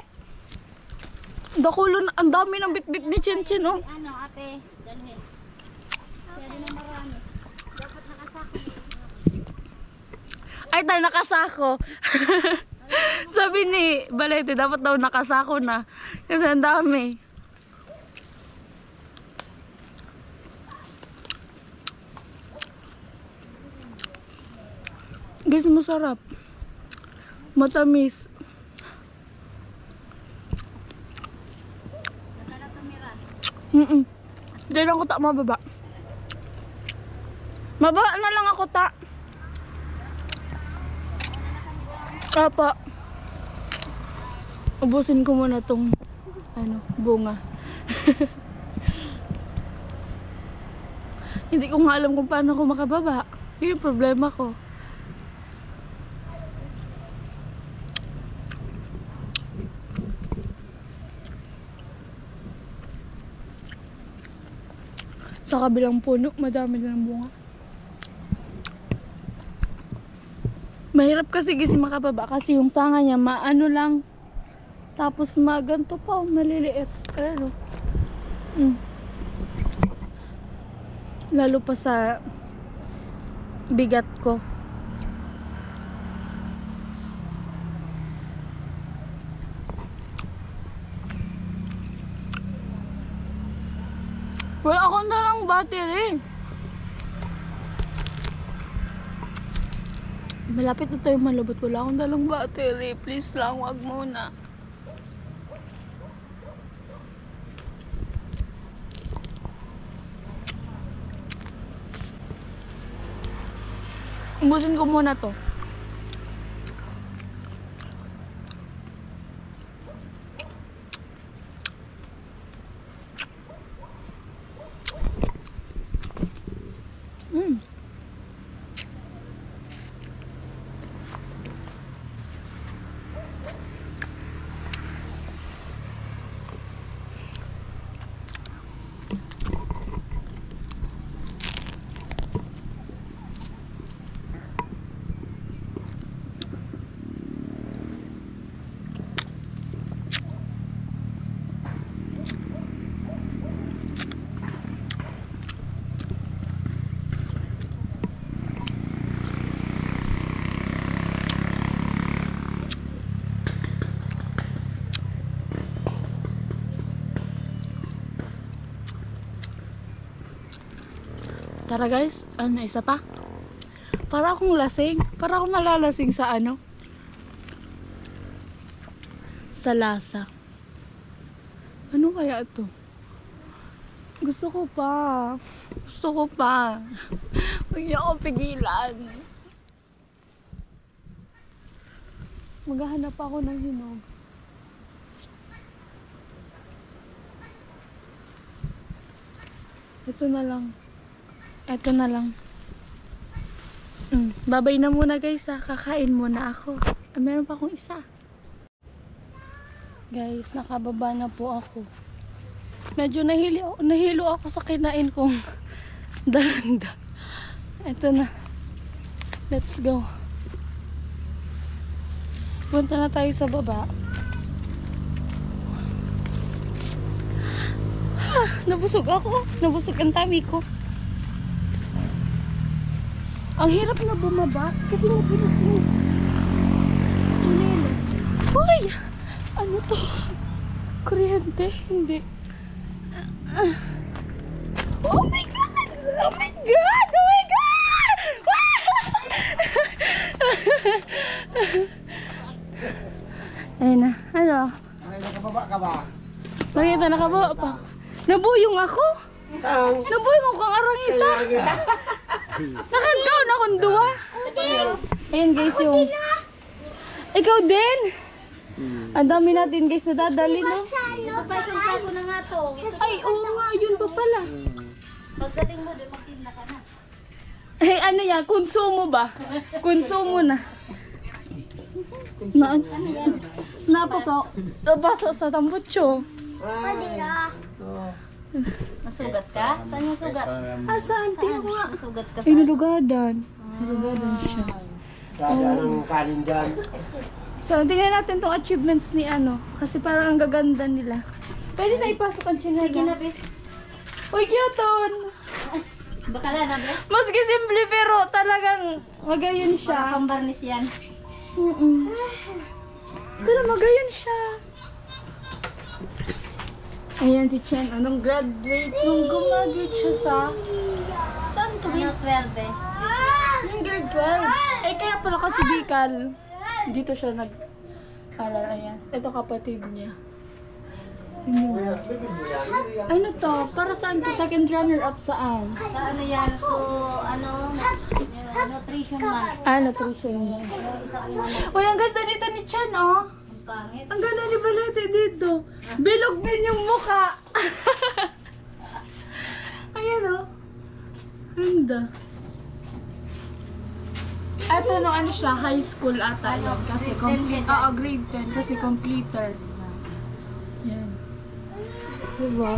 Dakulo na, ang dami ng bitbit ni Chen Chen oh. Ano, ate, dalhin. Pwede na marami. Dapat nakasako. Ay, tayo nakasako. Sabi ni Balete, dapat daw nakasako na. Kasi ang dami. Guys, masarap. Matamis. Hindi lang ako ta mababa. Mababa na lang ako ta. Apa. Ubusin ko muna tong bunga. Hindi ko nga alam kung paano ako makababa. Yun yung problema ko. Sa kabilang puno, madami na ng bunga. Mahirap kasi guys makababa kasi yung sanga niya maano lang. Tapos maganto pa, maliliit. Pero, lalo pa sa bigat ko. Wala akong dalang battery. Malapit na tayo malabot. Wala akong dalang battery. Please lang, wag muna. Ubusin ko muna to. Tara guys, isa pa. Para akong lasing. Para akong malalasing sa sa lasa. Ano kaya ito? Gusto ko pa. Gusto ko pa. Huwag niyo ako pigilan. Maghahanap ako ng hinog. Ito na lang. Ito na lang. Babay na muna guys ha. Kakain muna ako. Meron pa akong isa. Guys, nakababa na po ako. Medyo nahilo ako sa kinain kong dalanda. Ito na. Let's go. Punta na tayo sa baba. Nabusog ako. Nabusog ang tummy ko. Ang hirap na bumaba kasi mapunos yung chinelas. Uy! Ano to? Kuryente? Hindi. Oh my God! Oh my God! Oh my God! Ayun na. Ano? Ay, nakababa ka ba? Bakit na nakababa pa? Nabuyong ako! Nabuyong ako ang arangita! Nakagkaw na akong duwa. Ayan guys yung... Ikaw din? Ang dami natin guys na dadali no? Papasansa ko na nga to. Ay oo nga, yun pa pala. Pagdating mo doon, magtinda ka na. Eh ano yan, konsumo ba? Konsumo na. Napasok sa tambutso. Masugat ka? Saan yung sugat? Saan? Tingnan ko nga. Masugat ka Ay, nalugadan. Nalugadan siya. Dadaan ang kanin dyan. So, tingnan natin tong achievements ni kasi parang ang gaganda nila. Pwede na ipasok ang chinela. Sige na, bis. Uy, cute! Bakala na, be? Maski simple pero talagang magayon Para siya. pambarnis yan. Pero magayon siya. Ayan si Chen. Nung gumraduate siya sa... Saan to? Ano, 12 eh? Yung grade 12. Eh, kaya pala kasi Bicol. Dito siya nag-aral. Ayan. Ito kapatid niya. Ano to? Para saan to? Second runner-up saan? Sa ano yan? So, ano, nutrition month. Nutrition niya. Isang Uy, ang ganda dito ni Chan, oh. pangit. Ang ganda ni Balete dito. Bilog din yung mukha. Ayan, oh. Ganda. Ito no, ano siya, high school ata yun. Kasi complete, grade 10. Kasi completer. Yan. Diba?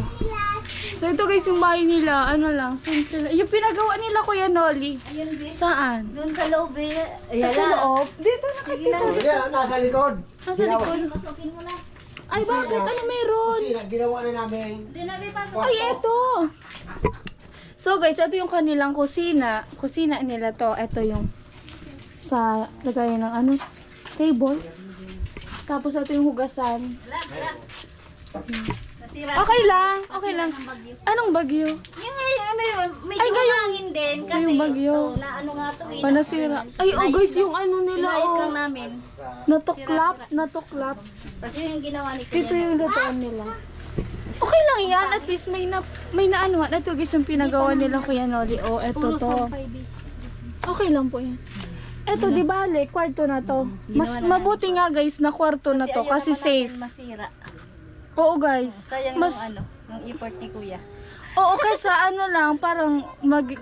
So ito guys, yung bahay nila, ano lang, simple lang. Yung pinagawa nila Kuya Noli. Ayun din. Saan? Doon sa loob eh. Ayan Sa loob? Dito nakikita. Hindi, nasa likod. Nasa likod. Pasukin mo na. Ay, bakit? Ano meron? Kasi ginawa na namin. Doon na may pasok. Ay, eto! So guys, ito yung kanilang kusina. Kusina nila to. Ito yung sa lagayan ng ano, table. Tapos ito yung hugasan. Nasira. Okay lang, okay lang. Ang bagyo. Anong bagyo? Yung medyo Ay, ngayon. mahangin din kasi Yung bagyo. na ano nga to eh. Panasira. Ay, oh guys, yung ano nila, Inayos oh. lang namin. Natuklap, natuklap. Tapos yung ginawa ni Ito yung lutoan nila. Okay lang yan, at least may na ano. Ito guys yung pinagawa nila Kuya Noli. Oh, ito Puro to. sampay di. Okay lang po yan. Eto, di bale, kwarto na to. Mas mabuti nga guys na kwarto na to kasi safe. Masira. Oo guys. Sayang Mas, yung ano, yung effort ni Kuya. oo, kaysa ano lang, parang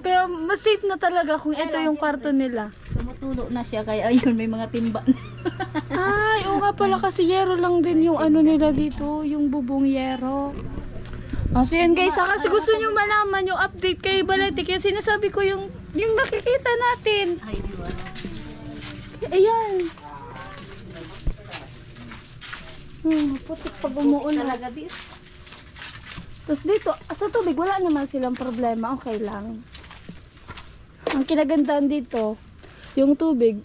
kaya mas safe na talaga kung ito yung kwarto nila. Tumutulo na siya kaya ayun may mga timba. Ay, oo nga pala kasi yero lang din yung ano nila dito, yung bubong yero. So yan guys, kasi gusto nyo malaman yung update kay Balete, kaya sinasabi ko yung nakikita natin. Ay, di ba? Ayan. Putik pag umuulan. Talaga di. Tapos dito, sa tubig, wala naman silang problema. Okay lang. Ang kinagandaan dito, yung tubig,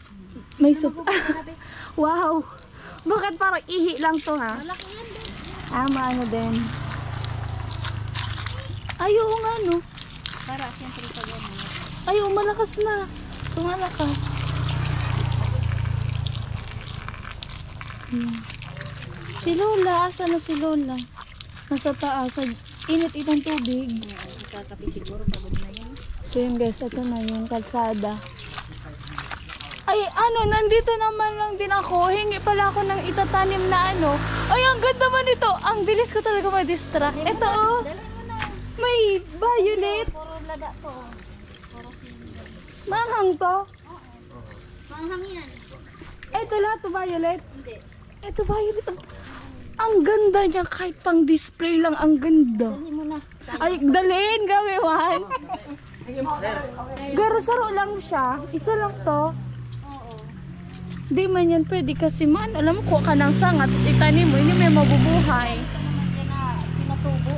may wow! Bakit parang ihi lang to ha? Malaki yan din. Maano din. Ay, oo nga no. Para siyempre sa gano'n. Ay, oo, malakas na. Tumalakas. Si Lola, asa na si Lola? Nasa taas, sa init-itang tubig. Kakapi siguro pagod na yun. So yun guys, ito na yung kalsada. Ay, ano, nandito naman lang din ako. Hingi pala ako ng itatanim na ano. Ay, ang ganda man ito. Ang bilis ko talaga ma-distract. Ito oh, Dali mo na. may violet. Puro lada to. Puro single. Manghang to. Manghang yan. Ito lahat to violet. Hindi. Ito violet. Ang ganda niya. Kahit pang display lang, ang ganda. Dali mo na. Ay, dalhin, gawiwan. Garasaro lang siya. Isa lang to. Oo. Di man yan pwede kasi man, alam mo, kuha ka ng sanga, tapos itanim mo, hindi may mabubuhay. Ito naman yan na pinatubo.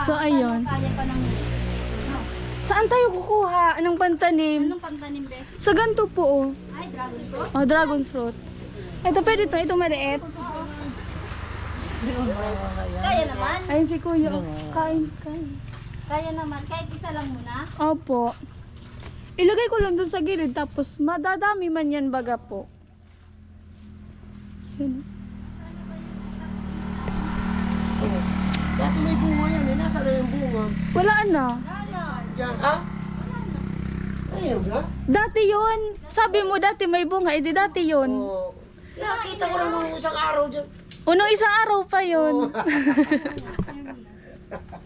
So, ayun. Kaya pa ng... No. Saan tayo kukuha ng pantanim? Anong pantanim be? Sa ganito po, oh. Ay, dragon fruit. Oh, dragon fruit. Ito, pwede to. Ito maliit. Kaya naman. Ayun si kuya, oh. Kain, kain. Kaya naman. Kahit isa lang muna. Opo. Ilagay ko lang dun sa gilid, tapos madadami man yan baga po. Yun. Dati may bunga yan eh. Nasa na yung bunga? Wala na. Yan, ha? Ayun ba? Dati yun. Sabi mo dati may bunga, edi dati yun. Oo. Nakita ko lang nung isang araw dyan. Unong isang araw pa yun.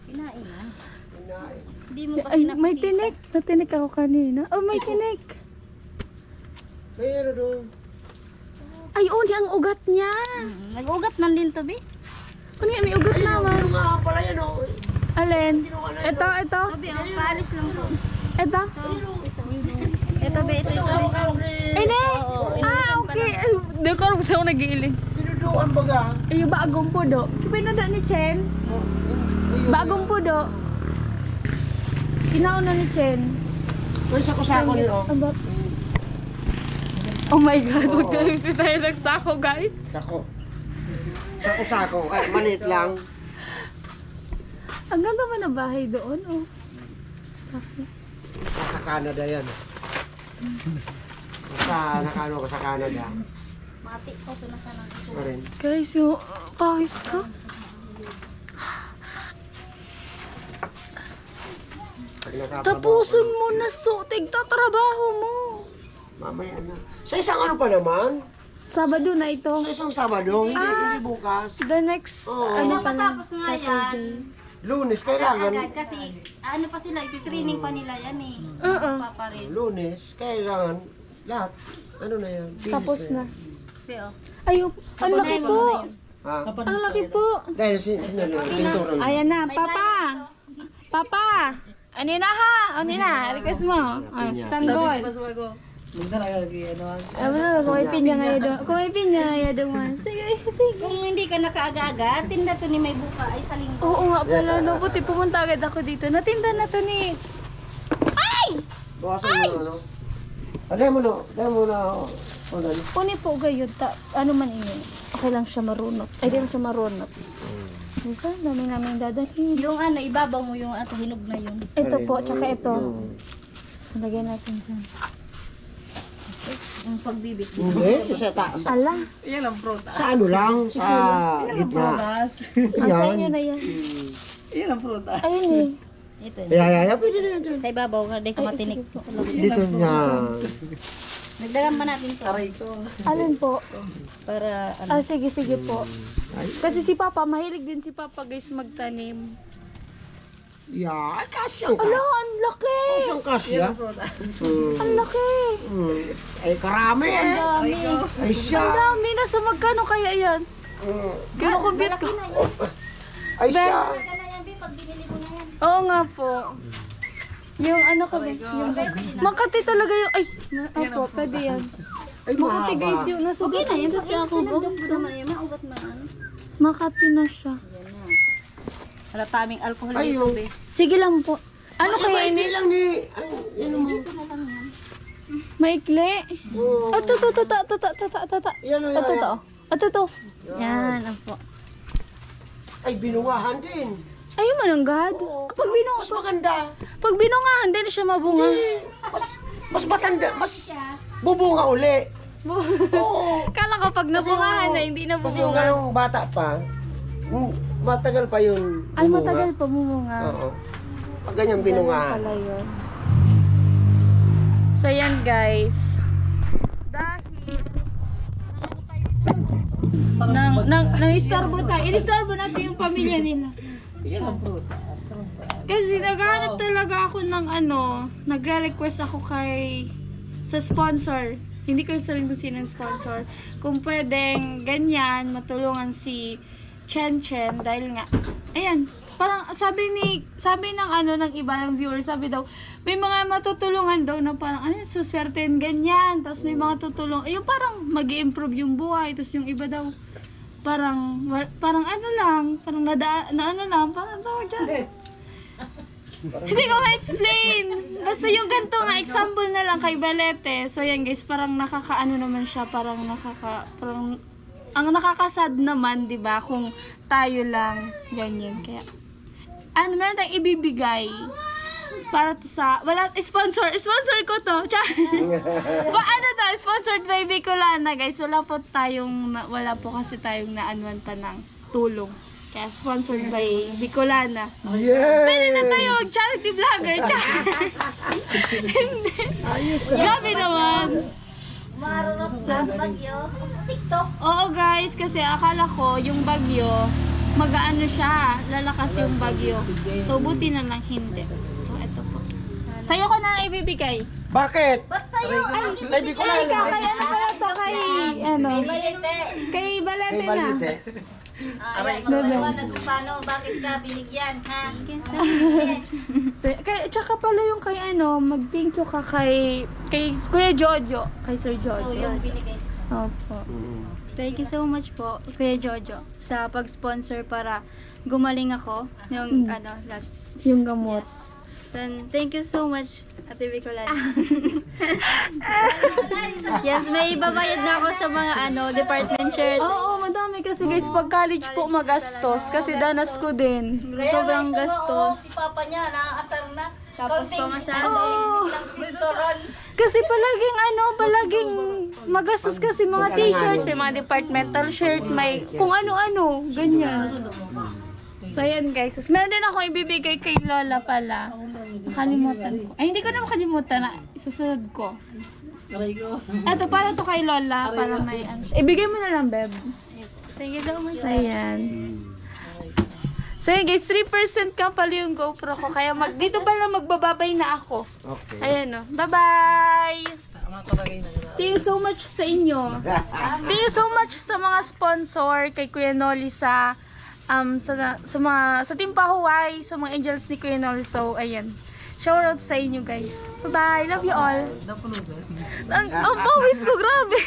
Kinain na. Inain. Hindi mo kasi Ay, may nakikita. tinik. Natinik ako kanina. Oh, may tinik. Pero doon. Ay, oh, di ang ugat niya. Nag-ugat man din to be. Ano yan, may ugat naman. Yung nga pala yan, oh. Alin? Ito, ito. Tobi, ang paalis lang to. Ito. Ito be, ito. Hawak-hawak ni... Ini? Oo, Okay. Ay, di ko alam kung saan ako nag-iiling. Pinuduan baga. Ay, yung bagong pudo. Pinada ni Chen. Bagong pudo. Kinauna ni Chen. May sako-sako nito. Aba. Oh my God, magkakita tayo nagsako, guys. Sako. Sako-sako. Ay, manit lang. Ang ganda ba na bahay doon, oh. Sa Canada yan. Basta nakano ko sa Canada. Mati ko na sana. Ano rin. Guys, yung pawis ko. Pag nakatrabaho Tapusin ko, mo na so, tigtatrabaho mo. mamaya na. Sa isang ano pa naman? Sabado na ito. Sa isang Sabado, hindi bukas. The next, Oo. ano pa lang, Matapos nga yan. Saturday. Lunes kailangan. Agad kasi ano pa sila, iti-training pa nila yan eh. Oo. Paparin. Lunes kailangan lahat. Ano na yan? Bilis Tapos na. Pero, Ayun, ang laki po. Ha? Ang laki po. Dahil pinturan. Ayan na, Papa. Papa. Ano na ha? Ano na? Request mo. Ah, standby. Mas bago. Magdala ka kay ano. Ano, kung may pinya ngayon doon. Kung may pinya ngayon doon. Sige, sige. kung hindi ka nakaaga-aga, tinda to ni may buka ay sa linggo. Oo nga pala, no. Buti pumunta agad ako dito. Natinda na to ni... Bukasan mo ano? Dahil mo na. Dahil mo na. Ano? Puni po gayon. Ano man ini. Okay lang siya marunot. Ay, di lang siya marunot. Minsan, dami namin dadalhin. Yung ano, ibabaw mo yung ato hinog na yun. Ito po, tsaka ito. Lagyan natin sa... Yung pagbibit. Hindi, sa taas. Ala, Yan ang prutas. Sa ano lang, sa gitna. ang sa inyo na yan. Yan ang prutas. Ayun eh. Ito. Kaya, pwede na yan dyan. Sa ibabaw ka, di ka matinik. Dito niya. Nagdagan pa natin to. Aray ko. Alin po? Para ano. Ah, sige, sige po. Kasi si Papa, mahilig din si Papa guys magtanim. Yeah, ay kasyang Ala, ka. ang laki! Kasyang kasya. Ang laki! Ay karami eh. Dami. Ay Ang siya. dami na sa magkano kaya yan? Kino-compute ko. Ay siya. Oo nga po. Yung ano ko ba? Yung Makati talaga yung... Ay! Opo, pwede yan. Ay Makati guys mahaba. yung nasugat na yun. Kasi ako ba? Maugat na ano. Makati na siya. Wala taming alcohol Ay, dito, yung- be. Sige lang po. Ano kaya Hindi ini? lang ni. Ay, yan mo. Maikli? Oo. Ah, to. Yan o Ito yan. to. Ito to. Yan, po. Ay, binungahan din. Ayun mananggad. Pag binunga, Mas maganda. pag binungahan, hindi na siya mabunga. Mas matanda. Mas bubunga uli. Oo. Kala ko pag nabungahan na, hindi na Kasi yung bubunga. ganong bata pa, matagal pa yun. Ay, bumunga. matagal pa bumunga. Oo. Pag ganyan binungahan. Pala yun. So, yan guys. Dahil nang istorbo tayo. Inistorbo natin yung pamilya nila. Yan ang prutas. Kasi naghahanap talaga ako ng ano, nagre-request ako sa sponsor. Hindi ko sabihin kung sino yung sponsor. Kung pwedeng ganyan, matulungan si Chen dahil nga, ayan, parang sabi ng ano, ng iba ng viewer, sabi daw, may mga matutulungan daw na parang, ano, suswertein ganyan, tapos may mga tutulong, yung parang mag-i-improve yung buhay, tapos yung iba daw, parang ano lang, parang parang tawag dyan. Hindi ko ma-explain. Basta yung ganito nga, example na lang kay Balete. So yan guys, parang nakakaano naman siya, parang ang nakakasad naman, 'di ba, kung tayo lang ganyan. Kaya ano meron tayong ibibigay para to sa sponsor ko to. Ano to, sponsored by Bicolana guys. Wala po kasi tayong naanuan pa ng tulong. Kaya sponsored by Bicolana. Yeah! Pwede na tayo charity vlogger. Hindi. Grabe naman. Marunot sa bagyo. TikTok. Oo guys, kasi akala ko yung bagyo, mag-ano siya, lalakas yung bagyo. So buti na lang hindi. So eto po. Sa'yo ko na ibibigay. Bakit? Ba't sa'yo? Kay Bicolana. Ay, ano pala to kay, Balite. kay Balete Kay na. Balite. Maliwanag kung paano, bakit ka binigyan, ha? Tsaka pala yung kay mag-thank you ka kay Kuya Jojo. Kay Sir So, Jojo. yung binigay sa Opo. Thank you so much po, Kuya Jojo, sa pag-sponsor para gumaling ako yung last. Yung gamot. Then, thank you so much, Ate Bicolana. Yes, may ibabayad na ako sa mga department shirt. Oo, madami kasi guys, pag college po magastos. Kasi danas ko din. Sobrang Si gastos. Papa niya, nakaasar na. Tapos Konting pangasal. lang sinturon. Kasi palaging magastos kasi mga t-shirt, may mga departmental shirt, may kung ano-ano, ganyan. So, ayan guys. So, meron din ako ibibigay kay Lola pala. Nakalimutan ko. Ay, hindi ko na makalimutan na susunod ko. Eto, para to kay Lola, para may ano. Ibigay mo na lang, Beb. Thank you so much. So, ayan. So, yun guys, 3% ka pala yung GoPro ko. Kaya dito pala magbababay na ako. Okay. Ayan o. Bye-bye! Thank you so much sa inyo. Thank you so much sa mga sponsor, kay Kuya Noli sa Team Pahuway, sa mga angels ni Kuya Noli. So, ayan. Shoutout sa inyo guys. Bye-bye! Love you all! Ang pawis ko, grabe!